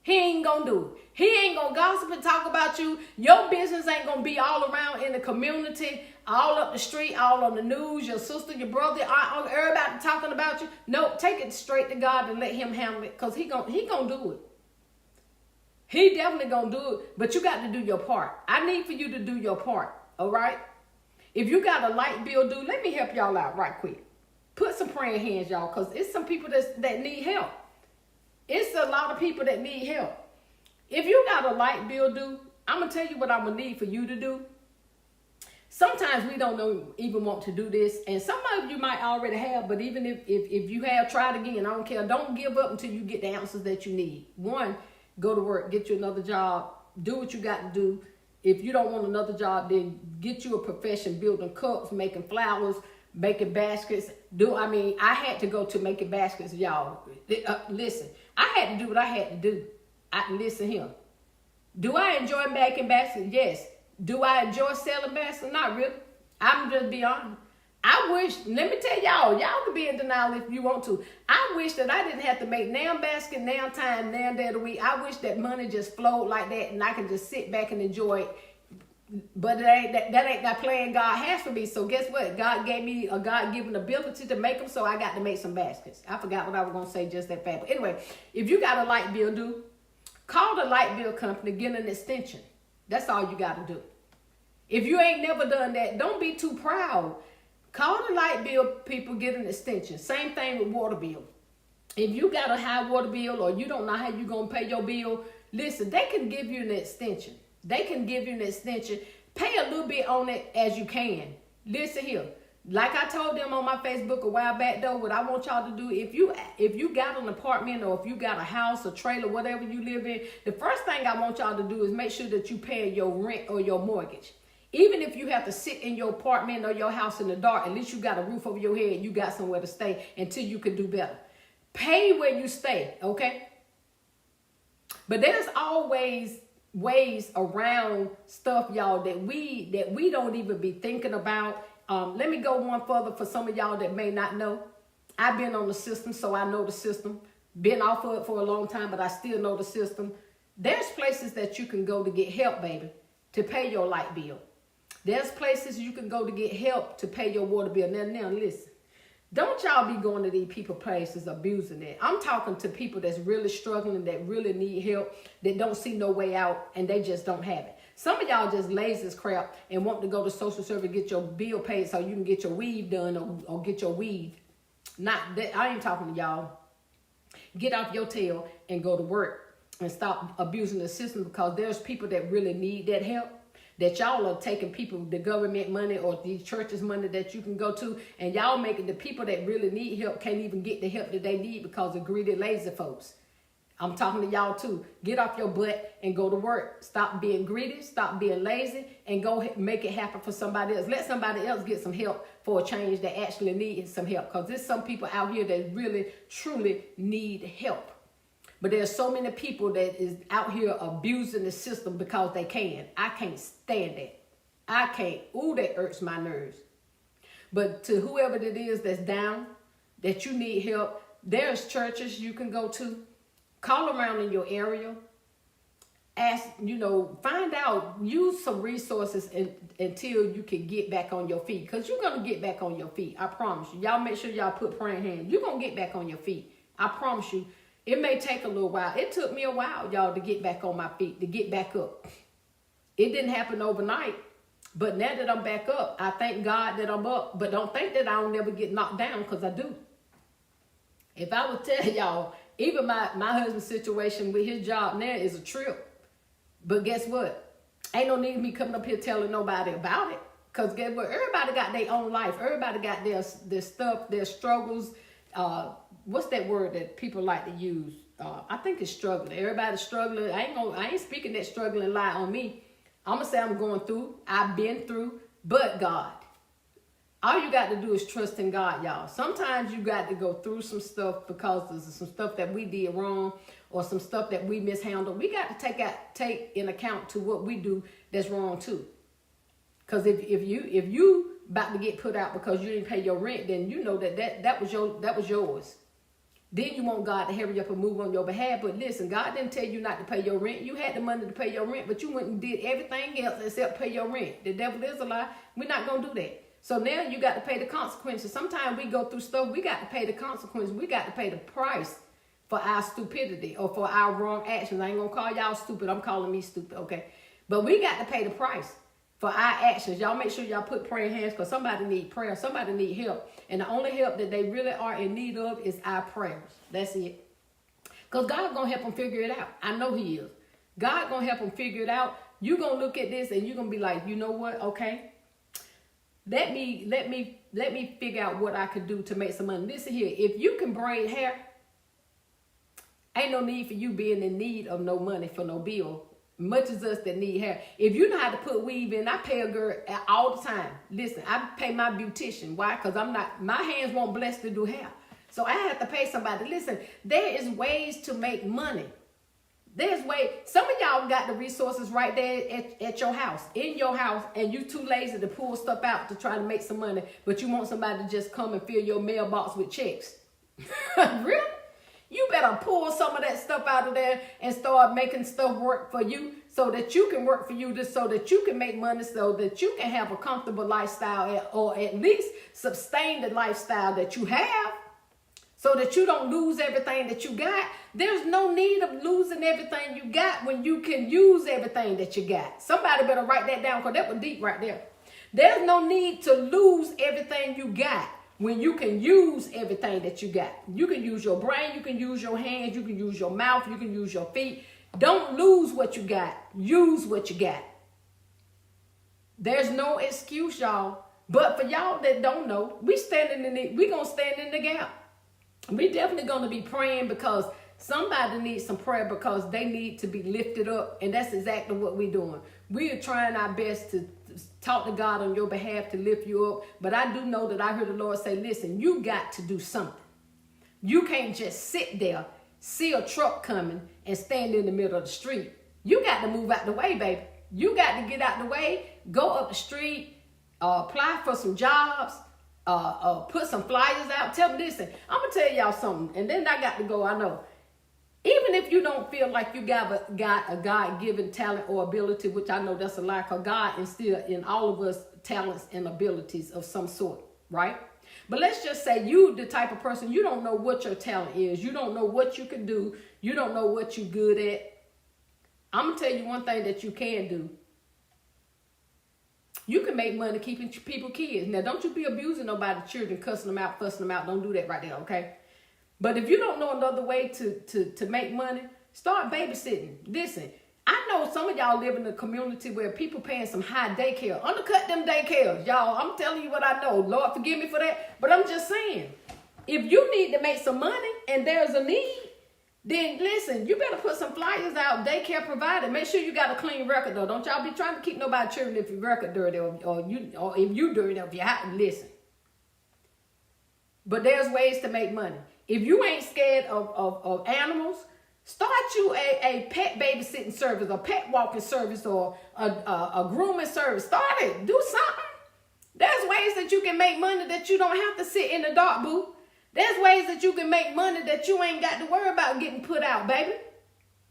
Speaker 1: He ain't gonna do it. He ain't gonna gossip and talk about you. Your business ain't gonna be all around in the community, all up the street, all on the news, your sister, your brother, everybody talking about you. No, take it straight to God and let him handle it, because he gonna do it. He definitely gonna do it, but you got to do your part. I need for you to do your part, all right? If you got a light bill due, let me help y'all out right quick. Put some praying hands, y'all, because it's some people that need help. It's a lot of people that need help. If you got a light bill due, I'm going to tell you what I'm going to need for you to do. Sometimes we don't even want to do this. And some of you might already have, but even if you have, tried again. I don't care. Don't give up until you get the answers that you need. One, go to work, get you another job, do what you got to do. If you don't want another job, then get you a profession, building cups, making flowers, making baskets. I had to go to making baskets, y'all. Listen, I had to do what I had to do. Listen here. Do I enjoy making baskets? Yes. Do I enjoy selling baskets? Not really. I'm just be honest. I wish, let me tell y'all can be in denial if you want to. I wish that I didn't have to make now basket, now time, now day of the week. I wish that money just flowed like that and I can just sit back and enjoy it. But that ain't that plan God has for me. So guess what? God gave me a God-given ability to make them, so I got to make some baskets. I forgot what I was going to say just that fast. But anyway, if you got a light bill due, call the light bill company, get an extension. That's all you got to do. If you ain't never done that, don't be too proud. Call the light bill people, get an extension. Same thing with water bill. If you got a high water bill or you don't know how you're going to pay your bill, listen, they can give you an extension. They can give you an extension. Pay a little bit on it as you can. Listen here. Like I told them on my Facebook a while back though, what I want y'all to do, if you got an apartment or if you got a house, a trailer, whatever you live in, the first thing I want y'all to do is make sure that you pay your rent or your mortgage. Even if you have to sit in your apartment or your house in the dark, at least you got a roof over your head. You got somewhere to stay until you can do better. Pay where you stay, okay? But there's always ways around stuff, y'all, that we don't even be thinking about. Let me go one further for some of y'all that may not know. I've been on the system, so I know the system. Been off of it for a long time, but I still know the system. There's places that you can go to get help, baby, to pay your light bill. There's places you can go to get help to pay your water bill. Now, listen. Don't y'all be going to these people places abusing it. I'm talking to people that's really struggling, that really need help, that don't see no way out, and they just don't have it. Some of y'all just lazy as crap and want to go to social service and get your bill paid so you can get your weave done or get your weave. Not that I ain't talking to y'all. Get off your tail and go to work and stop abusing the system, because there's people that really need that help. That y'all are taking people, the government money or the church's money that you can go to, and y'all making the people that really need help can't even get the help that they need because of greedy, lazy folks. I'm talking to y'all too. Get off your butt and go to work. Stop being greedy, stop being lazy, and go make it happen for somebody else. Let somebody else get some help for a change that actually needs some help, because there's some people out here that really, truly need help. But there's so many people that is out here abusing the system because they can. I can't stand that. I can't. Ooh, that hurts my nerves. But to whoever it is that's down, that you need help, there's churches you can go to. Call around in your area. Ask, find out, use some resources until you can get back on your feet. Because you're going to get back on your feet. I promise you. Y'all make sure y'all put praying hands. You're going to get back on your feet. I promise you. It may take a little while. It took me a while, y'all, to get back on my feet, to get back up. It didn't happen overnight. But now that I'm back up, I thank God that I'm up. But don't think that I don't never get knocked down, because I do. If I would tell y'all, even my husband's situation with his job now is a trip. But guess what? Ain't no need of me coming up here telling nobody about it. Because guess what? Everybody got their own life. Everybody got their stuff, their struggles. What's that word that people like to use? I think it's struggling. Everybody's struggling. I ain't speaking that struggling lie on me. I'm going to say I'm going through. I've been through. But God. All you got to do is trust in God, y'all. Sometimes you got to go through some stuff because there's some stuff that we did wrong or some stuff that we mishandled. We got to take in account to what we do that's wrong too. Because if you about to get put out because you didn't pay your rent, then you know that was yours. Then you want God to hurry up and move on your behalf. But listen, God didn't tell you not to pay your rent. You had the money to pay your rent, but you went and did everything else except pay your rent. The devil is a lie. We're not going to do that. So now you got to pay the consequences. Sometimes we go through stuff. We got to pay the consequences. We got to pay the price for our stupidity or for our wrong actions. I ain't going to call y'all stupid. I'm calling me stupid, okay? But we got to pay the price for our actions. Y'all make sure y'all put praying hands, because somebody need prayer. Somebody need help. And the only help that they really are in need of is our prayers. That's it. Because God's going to help them figure it out. I know he is. God going to help them figure it out. You're going to look at this and you're going to be like, you know what? Okay. Let me figure out what I could do to make some money. Listen here. If you can braid hair, ain't no need for you being in need of no money for no bill. Much as us that need hair. If you know how to put weave in, I pay a girl all the time. Listen, I pay my beautician. Why? Because my hands won't blessed to do hair. So I have to pay somebody. Listen, there is ways to make money. There's way, some of y'all got the resources right there at your house, in your house, and you too lazy to pull stuff out to try to make some money, but you want somebody to just come and fill your mailbox with checks. Really? You better pull some of that stuff out of there and start making stuff work for you so that you can work for you, just so that you can make money, so that you can have a comfortable lifestyle, or at least sustain the lifestyle that you have, so that you don't lose everything that you got. There's no need of losing everything you got when you can use everything that you got. Somebody better write that down, because that was deep right there. There's no need to lose everything you got when you can use everything that you got. You can use your brain, you can use your hands, you can use your mouth, you can use your feet. Don't lose what you got. Use what you got. There's no excuse, y'all. But for y'all that don't know, we gonna stand in the gap. We definitely gonna be praying, because somebody needs some prayer, because they need to be lifted up, and that's exactly what we're doing. We are trying our best to talk to God on your behalf to lift you up, but I do know that I heard the Lord say, listen, you got to do something. You can't just sit there, see a truck coming, and stand in the middle of the street. You got to move out the way, baby. You got to get out the way, go up the street, apply for some jobs, put some flyers out. Tell them, listen, I'm going to tell y'all something, and then I got to go, I know. Even if you don't feel like you got a God-given talent or ability, which I know that's a lie, because God instilled in all of us talents and abilities of some sort, right? But let's just say you the type of person, you don't know what your talent is. You don't know what you can do. You don't know what you're good at. I'm going to tell you one thing that you can do. You can make money keeping people kids. Now, don't you be abusing nobody's children, cussing them out, fussing them out. Don't do that right there, okay? But if you don't know another way to make money, start babysitting. Listen, I know some of y'all live in a community where people paying some high daycare. Undercut them daycares, y'all. I'm telling you what I know. Lord, forgive me for that. But I'm just saying, if you need to make some money and there's a need, then listen, you better put some flyers out, daycare provided. Make sure you got a clean record, though. Don't y'all be trying to keep nobody's children if your record dirty, or if you dirty, or if you have to listen. But there's ways to make money. If you ain't scared of animals, start you a pet babysitting service, a pet walking service, or a grooming service. Start it. Do something. There's ways that you can make money that you don't have to sit in the dark, boo. There's ways that you can make money that you ain't got to worry about getting put out, baby.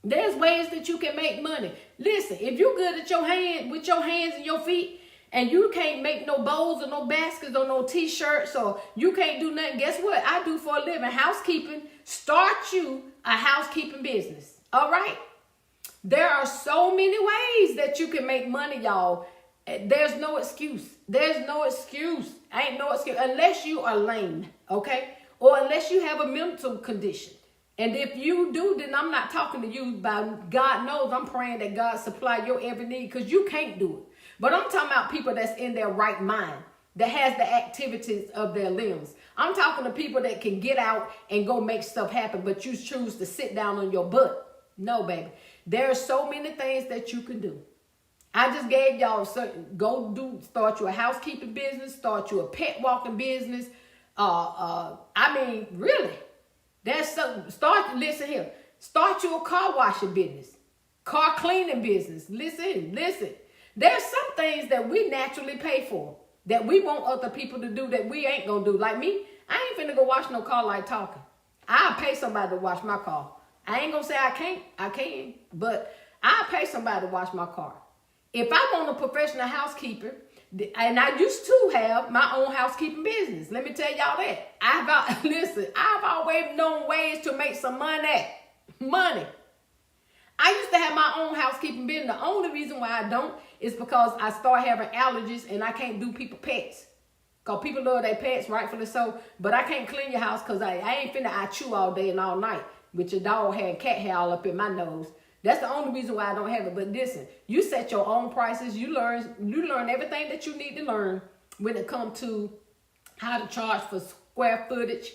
Speaker 1: There's ways that you can make money. Listen, if you're good at with your hands and your feet, and you can't make no bowls or no baskets or no t-shirts, or you can't do nothing, guess what I do for a living? Housekeeping. Start you a housekeeping business. All right? There are so many ways that you can make money, y'all. There's no excuse. There's no excuse. Ain't no excuse. Unless you are lame, okay? Or unless you have a mental condition. And if you do, then I'm not talking to you, but God knows I'm praying that God supply your every need, because you can't do it. But I'm talking about people that's in their right mind, that has the activities of their limbs. I'm talking to people that can get out and go make stuff happen, but you choose to sit down on your butt. No, baby. There are so many things that you can do. I just gave y'all start you a housekeeping business, start you a pet walking business. Really, there's something. Listen here. Start you a car washing business, car cleaning business. Listen. There's some things that we naturally pay for, that we want other people to do that we ain't gonna do. Like me, I ain't finna go wash no car like talking. I'll pay somebody to wash my car. I ain't gonna say I can't. I can, but I'll pay somebody to wash my car. If I want a professional housekeeper, and I used to have my own housekeeping business. Let me tell y'all that. I've always known ways to make some money. I used to have my own housekeeping business. The only reason why I don't is because I start having allergies and I can't do people pets. Because people love their pets, rightfully so. But I can't clean your house because I ain't finna I chew all day and all night with your dog hair and cat hair all up in my nose. That's the only reason why I don't have it. But listen, you set your own prices. You learn everything that you need to learn when it comes to how to charge for square footage.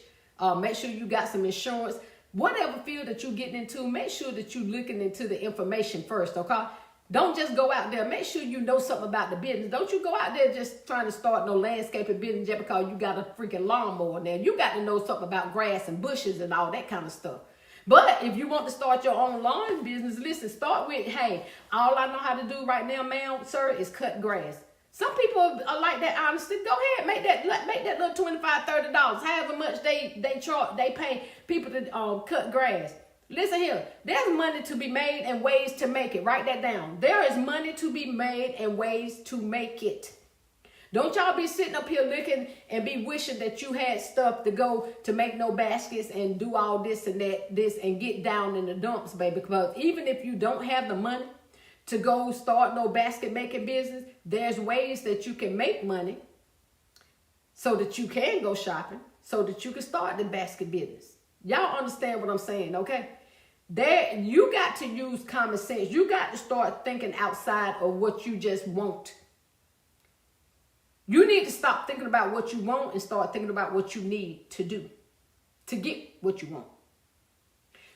Speaker 1: Make sure you got some insurance. Whatever field that you're getting into, make sure that you're looking into the information first, okay? Don't just go out there. Make sure you know something about the business. Don't you go out there just trying to start no landscaping business just because you got a freaking lawnmower. Now, you got to know something about grass and bushes and all that kind of stuff. But if you want to start your own lawn business, listen, start with, hey, all I know how to do right now, ma'am, sir, is cut grass. Some people are like that honesty. Go ahead, make that little $25, $30, however much they charge, they pay people to cut grass. Listen here, there's money to be made and ways to make it. Write that down. There is money to be made and ways to make it. Don't y'all be sitting up here looking and be wishing that you had stuff to go to make no baskets and do all this and this and get down in the dumps, baby. Because even if you don't have the money to go start no basket making business, there's ways that you can make money so that you can go shopping, so that you can start the basket business. Y'all understand what I'm saying, okay? There, you got to use common sense. You got to start thinking outside of what you just want. You need to stop thinking about what you want and start thinking about what you need to do to get what you want.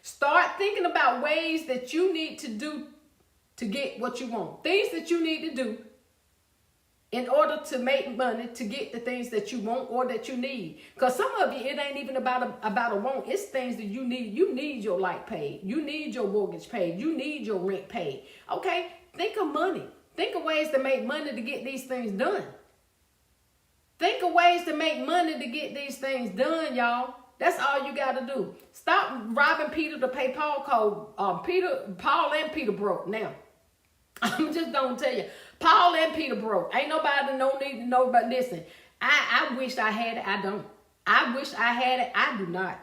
Speaker 1: Start thinking about ways that you need to do to get what you want. Things that you need to do in order to make money to get the things that you want or that you need. Because some of you, it ain't even about a want. It's things that you need. You need your light paid. You need your mortgage paid. You need your rent paid. Okay? Think of money. Think of ways to make money to get these things done. Think of ways to make money to get these things done, y'all. That's all you got to do. Stop robbing Peter to pay Paul. Paul and Peter broke. Now, I'm just going to tell you. Paul and Peter broke. Ain't nobody no need to know, but listen. I wish I had it. I don't. I wish I had it. I do not.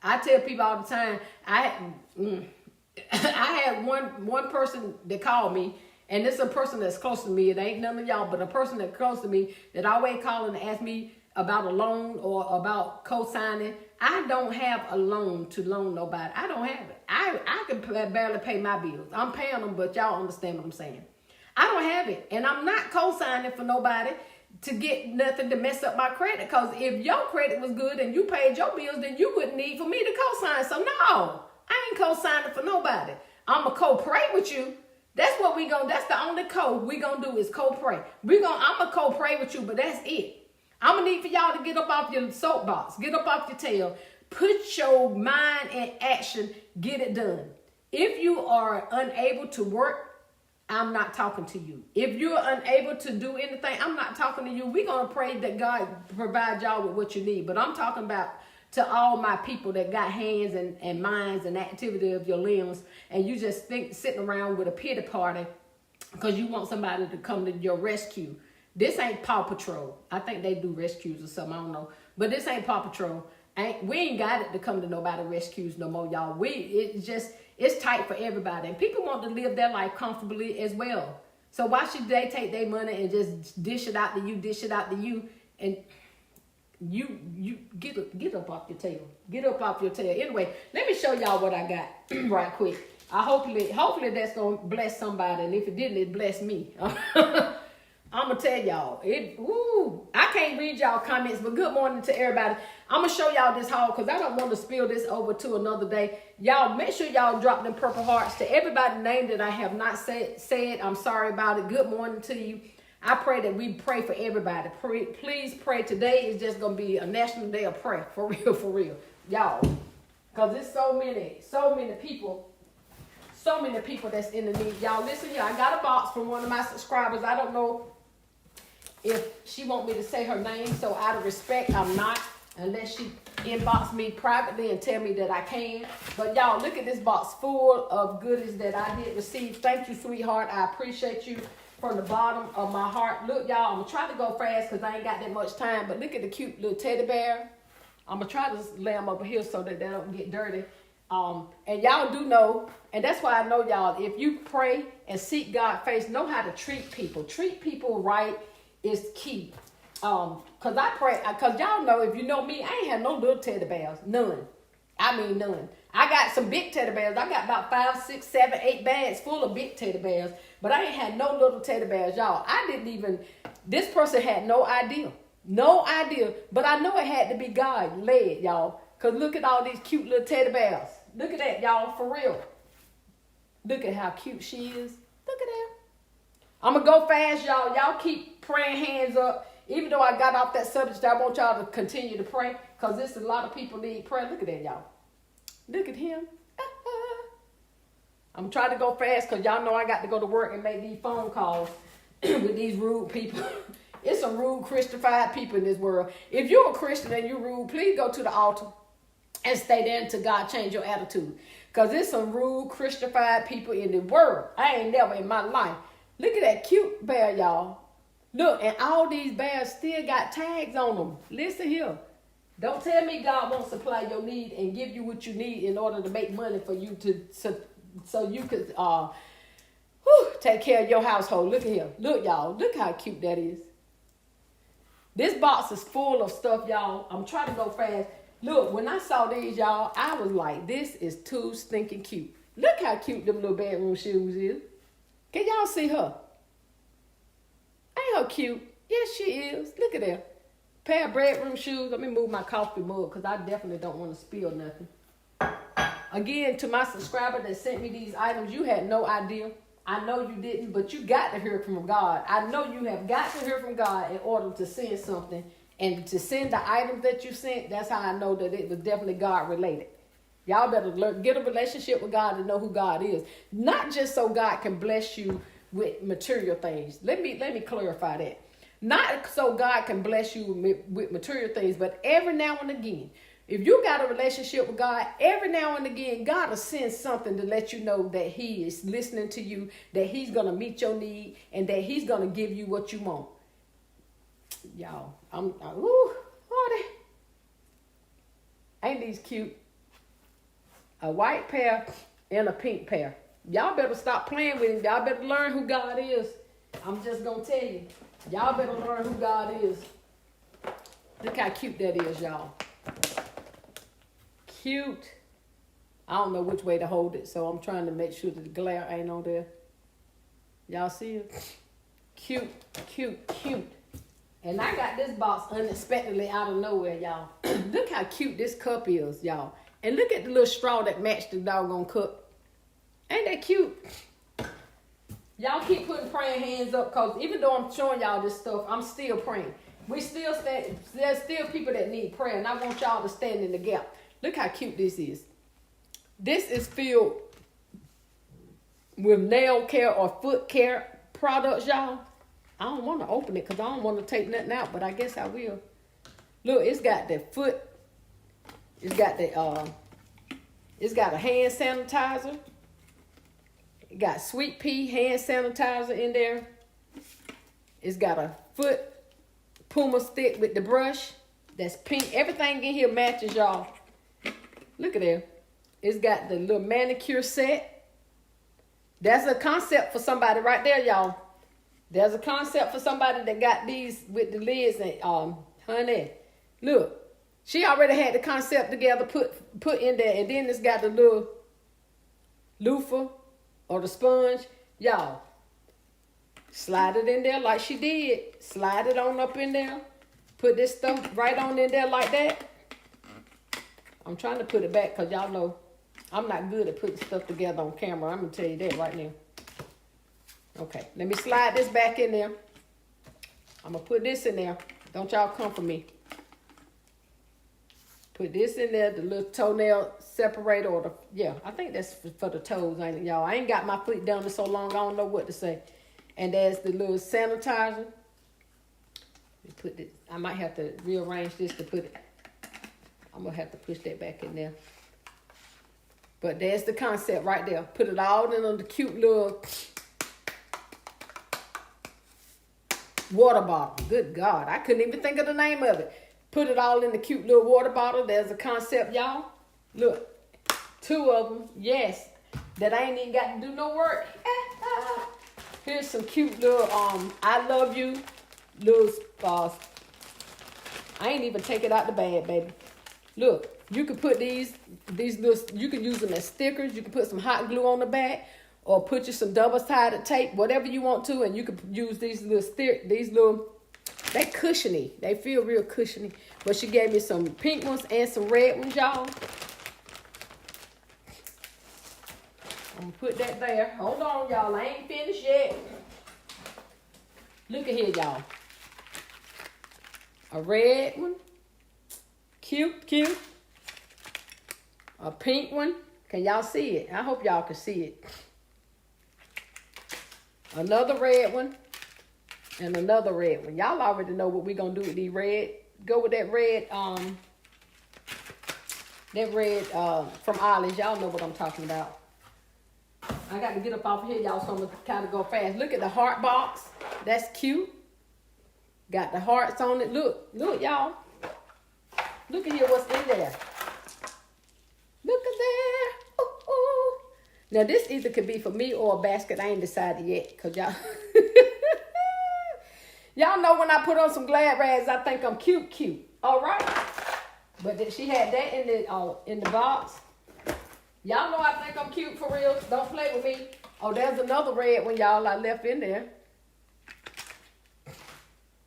Speaker 1: I tell people all the time. I had one person that called me. And this is a person that's close to me. It ain't none of y'all, but a person that's close to me that always call and ask me about a loan or about co-signing. I don't have a loan to loan nobody. I don't have it. I can barely pay my bills. I'm paying them, but y'all understand what I'm saying. I don't have it. And I'm not co-signing for nobody to get nothing to mess up my credit. Because if your credit was good and you paid your bills, then you wouldn't need for me to co-sign. So no, I ain't co-signing for nobody. I'm going to co-pray with you. That's what that's the only code we gonna do is co-pray. I'm gonna co-pray with you, but that's it. I'm gonna need for y'all to get up off your soapbox, get up off your tail, put your mind in action, get it done. If you are unable to work, I'm not talking to you. If you're unable to do anything, I'm not talking to you. We're gonna pray that God provide y'all with what you need, but I'm talking about to all my people that got hands and minds and activity of your limbs, and you just sitting around with a pity party because you want somebody to come to your rescue. This ain't Paw Patrol. I think they do rescues or something, I don't know. But this ain't Paw Patrol. We ain't got it to come to nobody rescues no more, y'all. It's tight for everybody. And people want to live their life comfortably as well. So why should they take their money and just dish it out to you, and you get up off your tail. Get up off your tail. Anyway, let me show y'all what I got right quick. Hopefully that's gonna bless somebody, and if it didn't, it blessed me. I'm gonna tell y'all. I can't read y'all comments, but good morning to everybody. I'm gonna show y'all this haul because I don't want to spill this over to another day. Y'all make sure y'all drop them purple hearts to everybody's name that I have not said. I'm sorry about it. Good morning to you. I pray that we pray for everybody. Please pray. Today is just going to be a national day of prayer. For real. Y'all. Because there's so many people that's in the need. Y'all, listen here. I got a box from one of my subscribers. I don't know if she want me to say her name. So out of respect, I'm not. Unless she inbox me privately and tell me that I can. But y'all, look at this box full of goodies that I did receive. Thank you, sweetheart. I appreciate you. From the bottom of my heart. Look, y'all, I'm going to try to go fast because I ain't got that much time. But look at the cute little teddy bear. I'm going to try to lay them over here so that they don't get dirty. And y'all do know, and that's why I know y'all, if you pray and seek God's face, know how to treat people. Treat people right is key. Because I pray, because y'all know, if you know me, I ain't had no little teddy bears. None. I mean, none. I got some big teddy bears. I got about 5, 6, 7, 8 bags full of big teddy bears. But I ain't had no little teddy bears, y'all. This person had no idea. No idea. But I know it had to be God led, y'all. Because look at all these cute little teddy bears. Look at that, y'all, for real. Look at how cute she is. Look at that. I'm going to go fast, y'all. Y'all keep praying hands up. Even though I got off that subject, I want y'all to continue to pray. Because there's a lot of people need prayer. Look at that, y'all. Look at him. I'm trying to go fast because y'all know I got to go to work and make these phone calls with these rude people. It's some rude Christified people in this world. If you're a Christian and you're rude, please go to the altar and stay there until God change your attitude. Because there's some rude Christified people in the world. I ain't never in my life. Look at that cute bear, y'all. Look, and all these bears still got tags on them. Listen here. Don't tell me God won't supply your need and give you what you need in order to make money for you to so you could take care of your household. Look at here. Look, y'all. Look how cute that is. This box is full of stuff, y'all. I'm trying to go fast. Look, when I saw these, y'all, I was like, this is too stinking cute. Look how cute them little bedroom shoes is. Can y'all see her? Ain't her cute? Yes, she is. Look at that. Pair of bedroom shoes. Let me move my coffee mug because I definitely don't want to spill nothing. Again, to my subscriber that sent me these items, you had no idea. I know you didn't, but you got to hear from God. I know you have got to hear from God in order to send something. And to send the items that you sent, that's how I know that it was definitely God related. Y'all better get a relationship with God and know who God is. Not just so God can bless you with material things. Let me clarify that. Not so God can bless you with material things, but every now and again, if you got a relationship with God, every now and again, God will send something to let you know that he is listening to you, that he's going to meet your need, and that he's going to give you what you want. Y'all, ain't these cute? A white pair and a pink pair. Y'all better stop playing with him. Y'all better learn who God is. I'm just going to tell you. Y'all better learn who God is. Look how cute that is, y'all. Cute. I don't know which way to hold it, so I'm trying to make sure that the glare ain't on there. Y'all see it? Cute, cute, cute. And I got this box unexpectedly out of nowhere, y'all. Look how cute this cup is, y'all. And look at the little straw that matched the doggone cup. Ain't that cute? Y'all keep putting praying hands up because even though I'm showing y'all this stuff, I'm still praying. There's still people that need prayer, and I want y'all to stand in the gap. Look how cute this is. This is filled with nail care or foot care products, y'all. I don't want to open it because I don't want to take nothing out, but I guess I will. Look, it's got the foot. It's got the it's got a hand sanitizer. It got sweet pea hand sanitizer in there. It's got a foot Puma stick with the brush. That's pink. Everything in here matches, y'all. Look at there. It's got the little manicure set. That's a concept for somebody right there, y'all. There's a concept for somebody that got these with the lids and honey. Look, she already had the concept together, put in there, and then it's got the little loofah or the sponge. Y'all, slide it in there like she did. Slide it on up in there. Put this stuff right on in there like that. I'm trying to put it back because y'all know I'm not good at putting stuff together on camera. I'm going to tell you that right now. Okay, let me slide this back in there. I'm going to put this in there. Don't y'all come for me. Put this in there, the little toenail separator or I think that's for the toes, ain't it, y'all? I ain't got my foot down there so long, I don't know what to say. And there's the little sanitizer. Put this. I might have to rearrange this to put it. I'm going to have to push that back in there. But there's the concept right there. Put it all in the cute little water bottle. Good God. I couldn't even think of the name of it. Put it all in the cute little water bottle. There's a concept, y'all. Look. 2 of them. Yes. That I ain't even got to do no work. Here's some cute little I love you little I ain't even take it out the bag, baby. Look, you can put these little, you can use them as stickers. You can put some hot glue on the back or put you some double-sided tape, whatever you want to, and you can use these little, they cushiony. They feel real cushiony. But she gave me some pink ones and some red ones, y'all. I'm going to put that there. Hold on, y'all. I ain't finished yet. Look at here, y'all. A red one. Cute, cute. A pink one. Can y'all see it? I hope y'all can see it. Another red one. And another red one. Y'all already know what we're going to do with these red. Go with that red, from Ollie's. Y'all know what I'm talking about. I got to get up off of here, y'all, so I'm going to kind of go fast. Look at the heart box. That's cute. Got the hearts on it. Look, y'all. Look at here what's in there. Look at there. Ooh, ooh. Now, this either could be for me or a basket. I ain't decided yet, because y'all... Y'all know when I put on some Glad rags, I think I'm cute. All right? But she had that in the box. Y'all know I think I'm cute for real. Don't play with me. Oh, there's another red one, y'all, I left in there.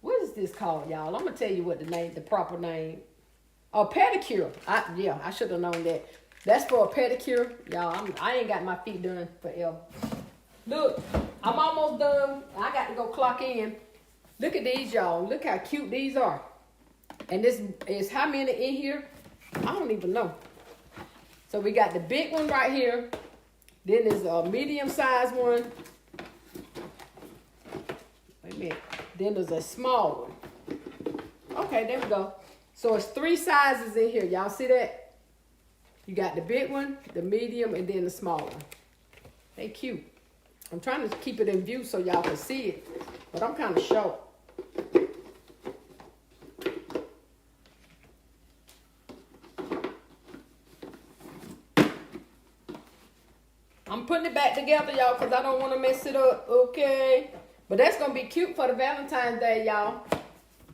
Speaker 1: What is this called, y'all? I'm going to tell you what the proper name. Oh, pedicure. I should have known that. That's for a pedicure. Y'all, I ain't got my feet done forever. Look, I'm almost done. I got to go clock in. Look at these, y'all. Look how cute these are. And this is how many in here? I don't even know. So we got the big one right here. Then there's a medium-sized one. Wait a minute. Then there's a small one. Okay, there we go. So it's 3 sizes in here. Y'all see that? You got the big one, the medium, and then the small one. They cute. I'm trying to keep it in view so y'all can see it. But I'm kind of short. I'm putting it back together, y'all, because I don't want to mess it up, okay? But that's going to be cute for the Valentine's Day, y'all.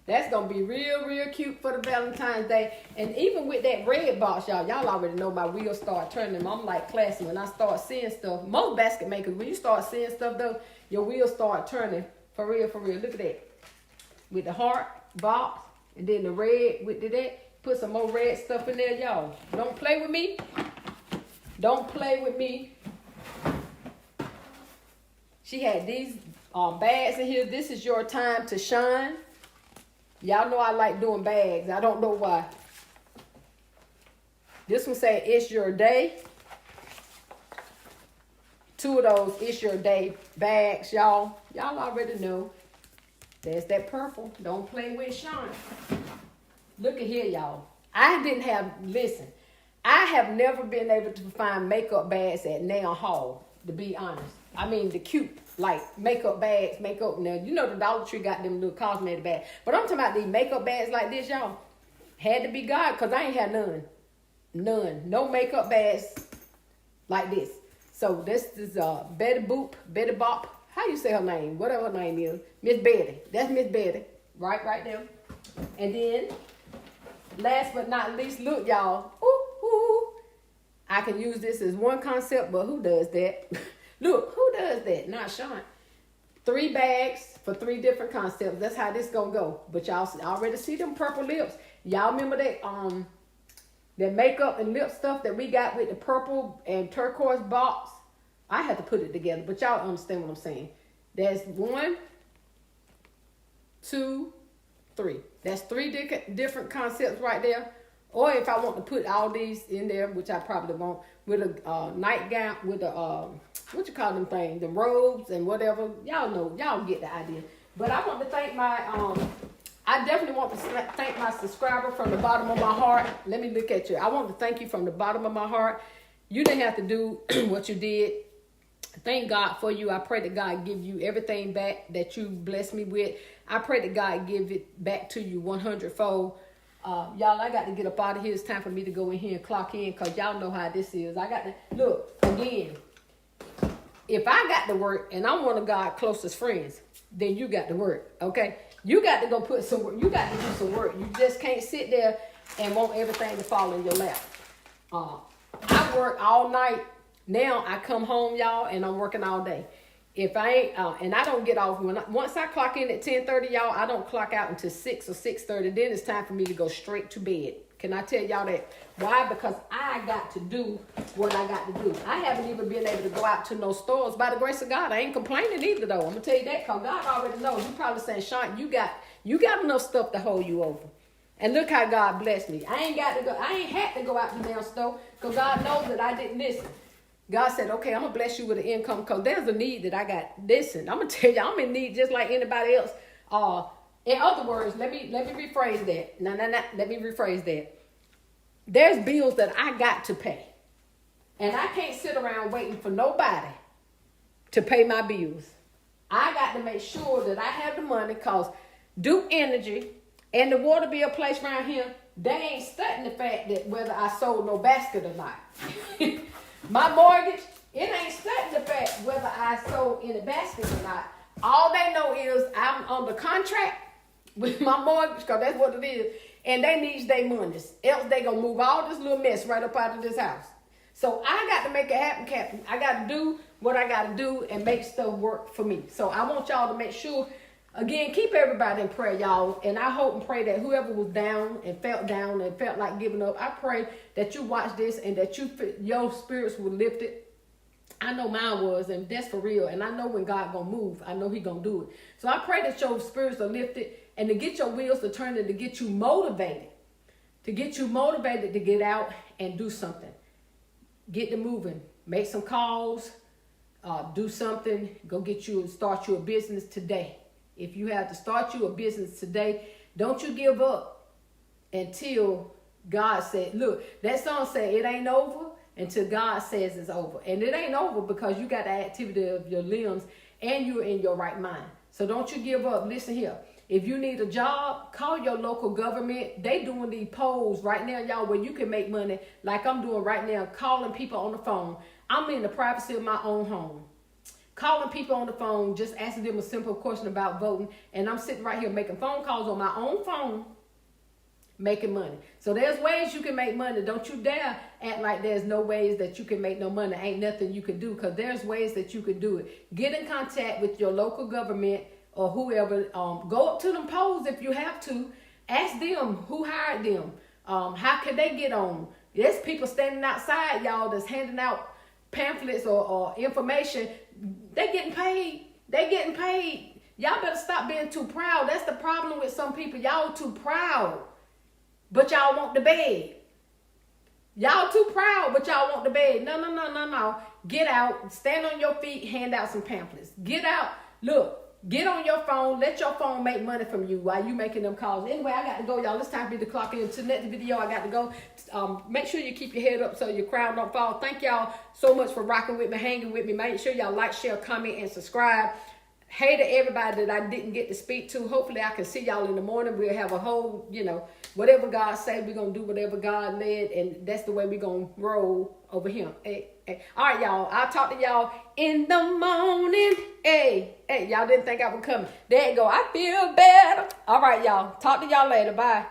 Speaker 1: That's going to be real cute for the Valentine's Day. And even with that red box, y'all already know my wheels start turning. I'm like classy when I start seeing stuff. Most basket makers, when you start seeing stuff, though, your wheels start turning. For real. Look at that. With the heart box and then the red with that. Put some more red stuff in there, y'all. Don't play with me. Don't play with me. She had these bags in here. This is your time to shine. Y'all know I like doing bags. I don't know why. This one say it's your day. 2 of those it's your day bags, y'all. Y'all already know. There's that purple. Don't play with shine. Look at here, y'all. Listen, I have never been able to find makeup bags at Nail Hall, to be honest. I mean, the cute, like, makeup bags, now, you know the Dollar Tree got them little cosmetic bags. But I'm talking about these makeup bags like this, y'all. Had to be God, because I ain't had none. No makeup bags like this. So this is Betty Bop. How you say her name? Whatever her name is. Miss Betty. That's Miss Betty. Right there. And then, last but not least, look, y'all. Ooh. I can use this as one concept, but who does that? Look, who does that? Not Sean. 3 bags for 3 different concepts. That's how this gonna go. But y'all already see them purple lips. Y'all remember that makeup and lip stuff that we got with the purple and turquoise box? I had to put it together, but y'all understand what I'm saying. There's 1, 2, 3. That's 3 different concepts right there. Or if I want to put all these in there, which I probably won't, with a nightgown, with a, what you call them things, the robes and whatever. Y'all know, y'all get the idea. But I want to thank I definitely want to thank my subscriber from the bottom of my heart. Let me look at you. I want to thank you from the bottom of my heart. You didn't have to do what you did. Thank God for you. I pray that God give you everything back that you blessed me with. I pray that God give it back to you 100-fold. Y'all, I got to get up out of here. It's time for me to go in here and clock in, because y'all know how this is. I got to, look, again, if I got to work and I'm one of God's closest friends, then you got to work, okay? You got to go put some work. You got to do some work. You just can't sit there and want everything to fall in your lap. I work all night. Now I come home, y'all, and I'm working all day. If I ain't, and I don't get off, once I clock in at 10:30, y'all, I don't clock out until 6 or 6:30. Then it's time for me to go straight to bed. Can I tell y'all that? Why? Because I got to do what I got to do. I haven't even been able to go out to no stores. By the grace of God, I ain't complaining either, though. I'm going to tell you that, because God already knows. You probably saying, Sean, you got enough stuff to hold you over. And look how God blessed me. I ain't had to go out to the nail store, because God knows that I didn't listen. God said, okay, I'm going to bless you with an income because there's a need that I got. Listen, I'm going to tell you, I'm in need just like anybody else. In other words, let me rephrase that. No, let me rephrase that. There's bills that I got to pay. And I can't sit around waiting for nobody to pay my bills. I got to make sure that I have the money because Duke Energy and the water bill place around here, they ain't studying the fact that whether I sold no basket or not. My mortgage, it ain't studying the fact whether I sold any basket or not. All they know is I'm under contract with my mortgage because that's what it is. And they need their monies. Else they going to move all this little mess right up out of this house. So I got to make it happen, Captain. I got to do what I got to do and make stuff work for me. So I want y'all to make sure, again, keep everybody in prayer, y'all. And I hope and pray that whoever was down and felt like giving up, I pray that you watch this and that your spirits were lifted. I know mine was, and that's for real. And I know when God gonna move, I know he gonna do it. So I pray that your spirits are lifted and to get your wheels to turn and to get you motivated. To get you motivated to get out and do something. Get to moving. Make some calls. Do something. Start you a business today. If you have to start you a business today, don't you give up until God said, look, that song said it ain't over until God says it's over. And it ain't over because you got the activity of your limbs and you're in your right mind. So don't you give up. Listen here. If you need a job, call your local government. They doing these polls right now, y'all, where you can make money like I'm doing right now, calling people on the phone. I'm in the privacy of my own home. Calling people on the phone, just asking them a simple question about voting. And I'm sitting right here making phone calls on my own phone, making money. So there's ways you can make money. Don't you dare act like there's no ways that you can make no money. Ain't nothing you can do, because there's ways that you can do it. Get in contact with your local government or whoever. Go up to them polls if you have to. Ask them who hired them. How can they get on? There's people standing outside, y'all, that's handing out pamphlets or information. They getting paid. They getting paid. Y'all better stop being too proud. That's the problem with some people. Y'all too proud, but y'all want the bed. Y'all too proud, but y'all want the bed. No. Get out. Stand on your feet. Hand out some pamphlets. Get out. Look. Get on your phone. Let your phone make money from you while you making them calls. Anyway, I got to go, y'all. It's time for me to clock in. To next video, I got to go. Make sure you keep your head up so your crown don't fall. Thank y'all so much for rocking with me, hanging with me. Make sure y'all like, share, comment, and subscribe. Hey to everybody that I didn't get to speak to. Hopefully, I can see y'all in the morning. We'll have a whole, whatever God say, we're going to do whatever God led. And that's the way we're going to roll over here. Hey. All right, y'all. I'll talk to y'all in the morning. Hey, y'all didn't think I was coming. There you go. I feel better. All right, y'all. Talk to y'all later. Bye.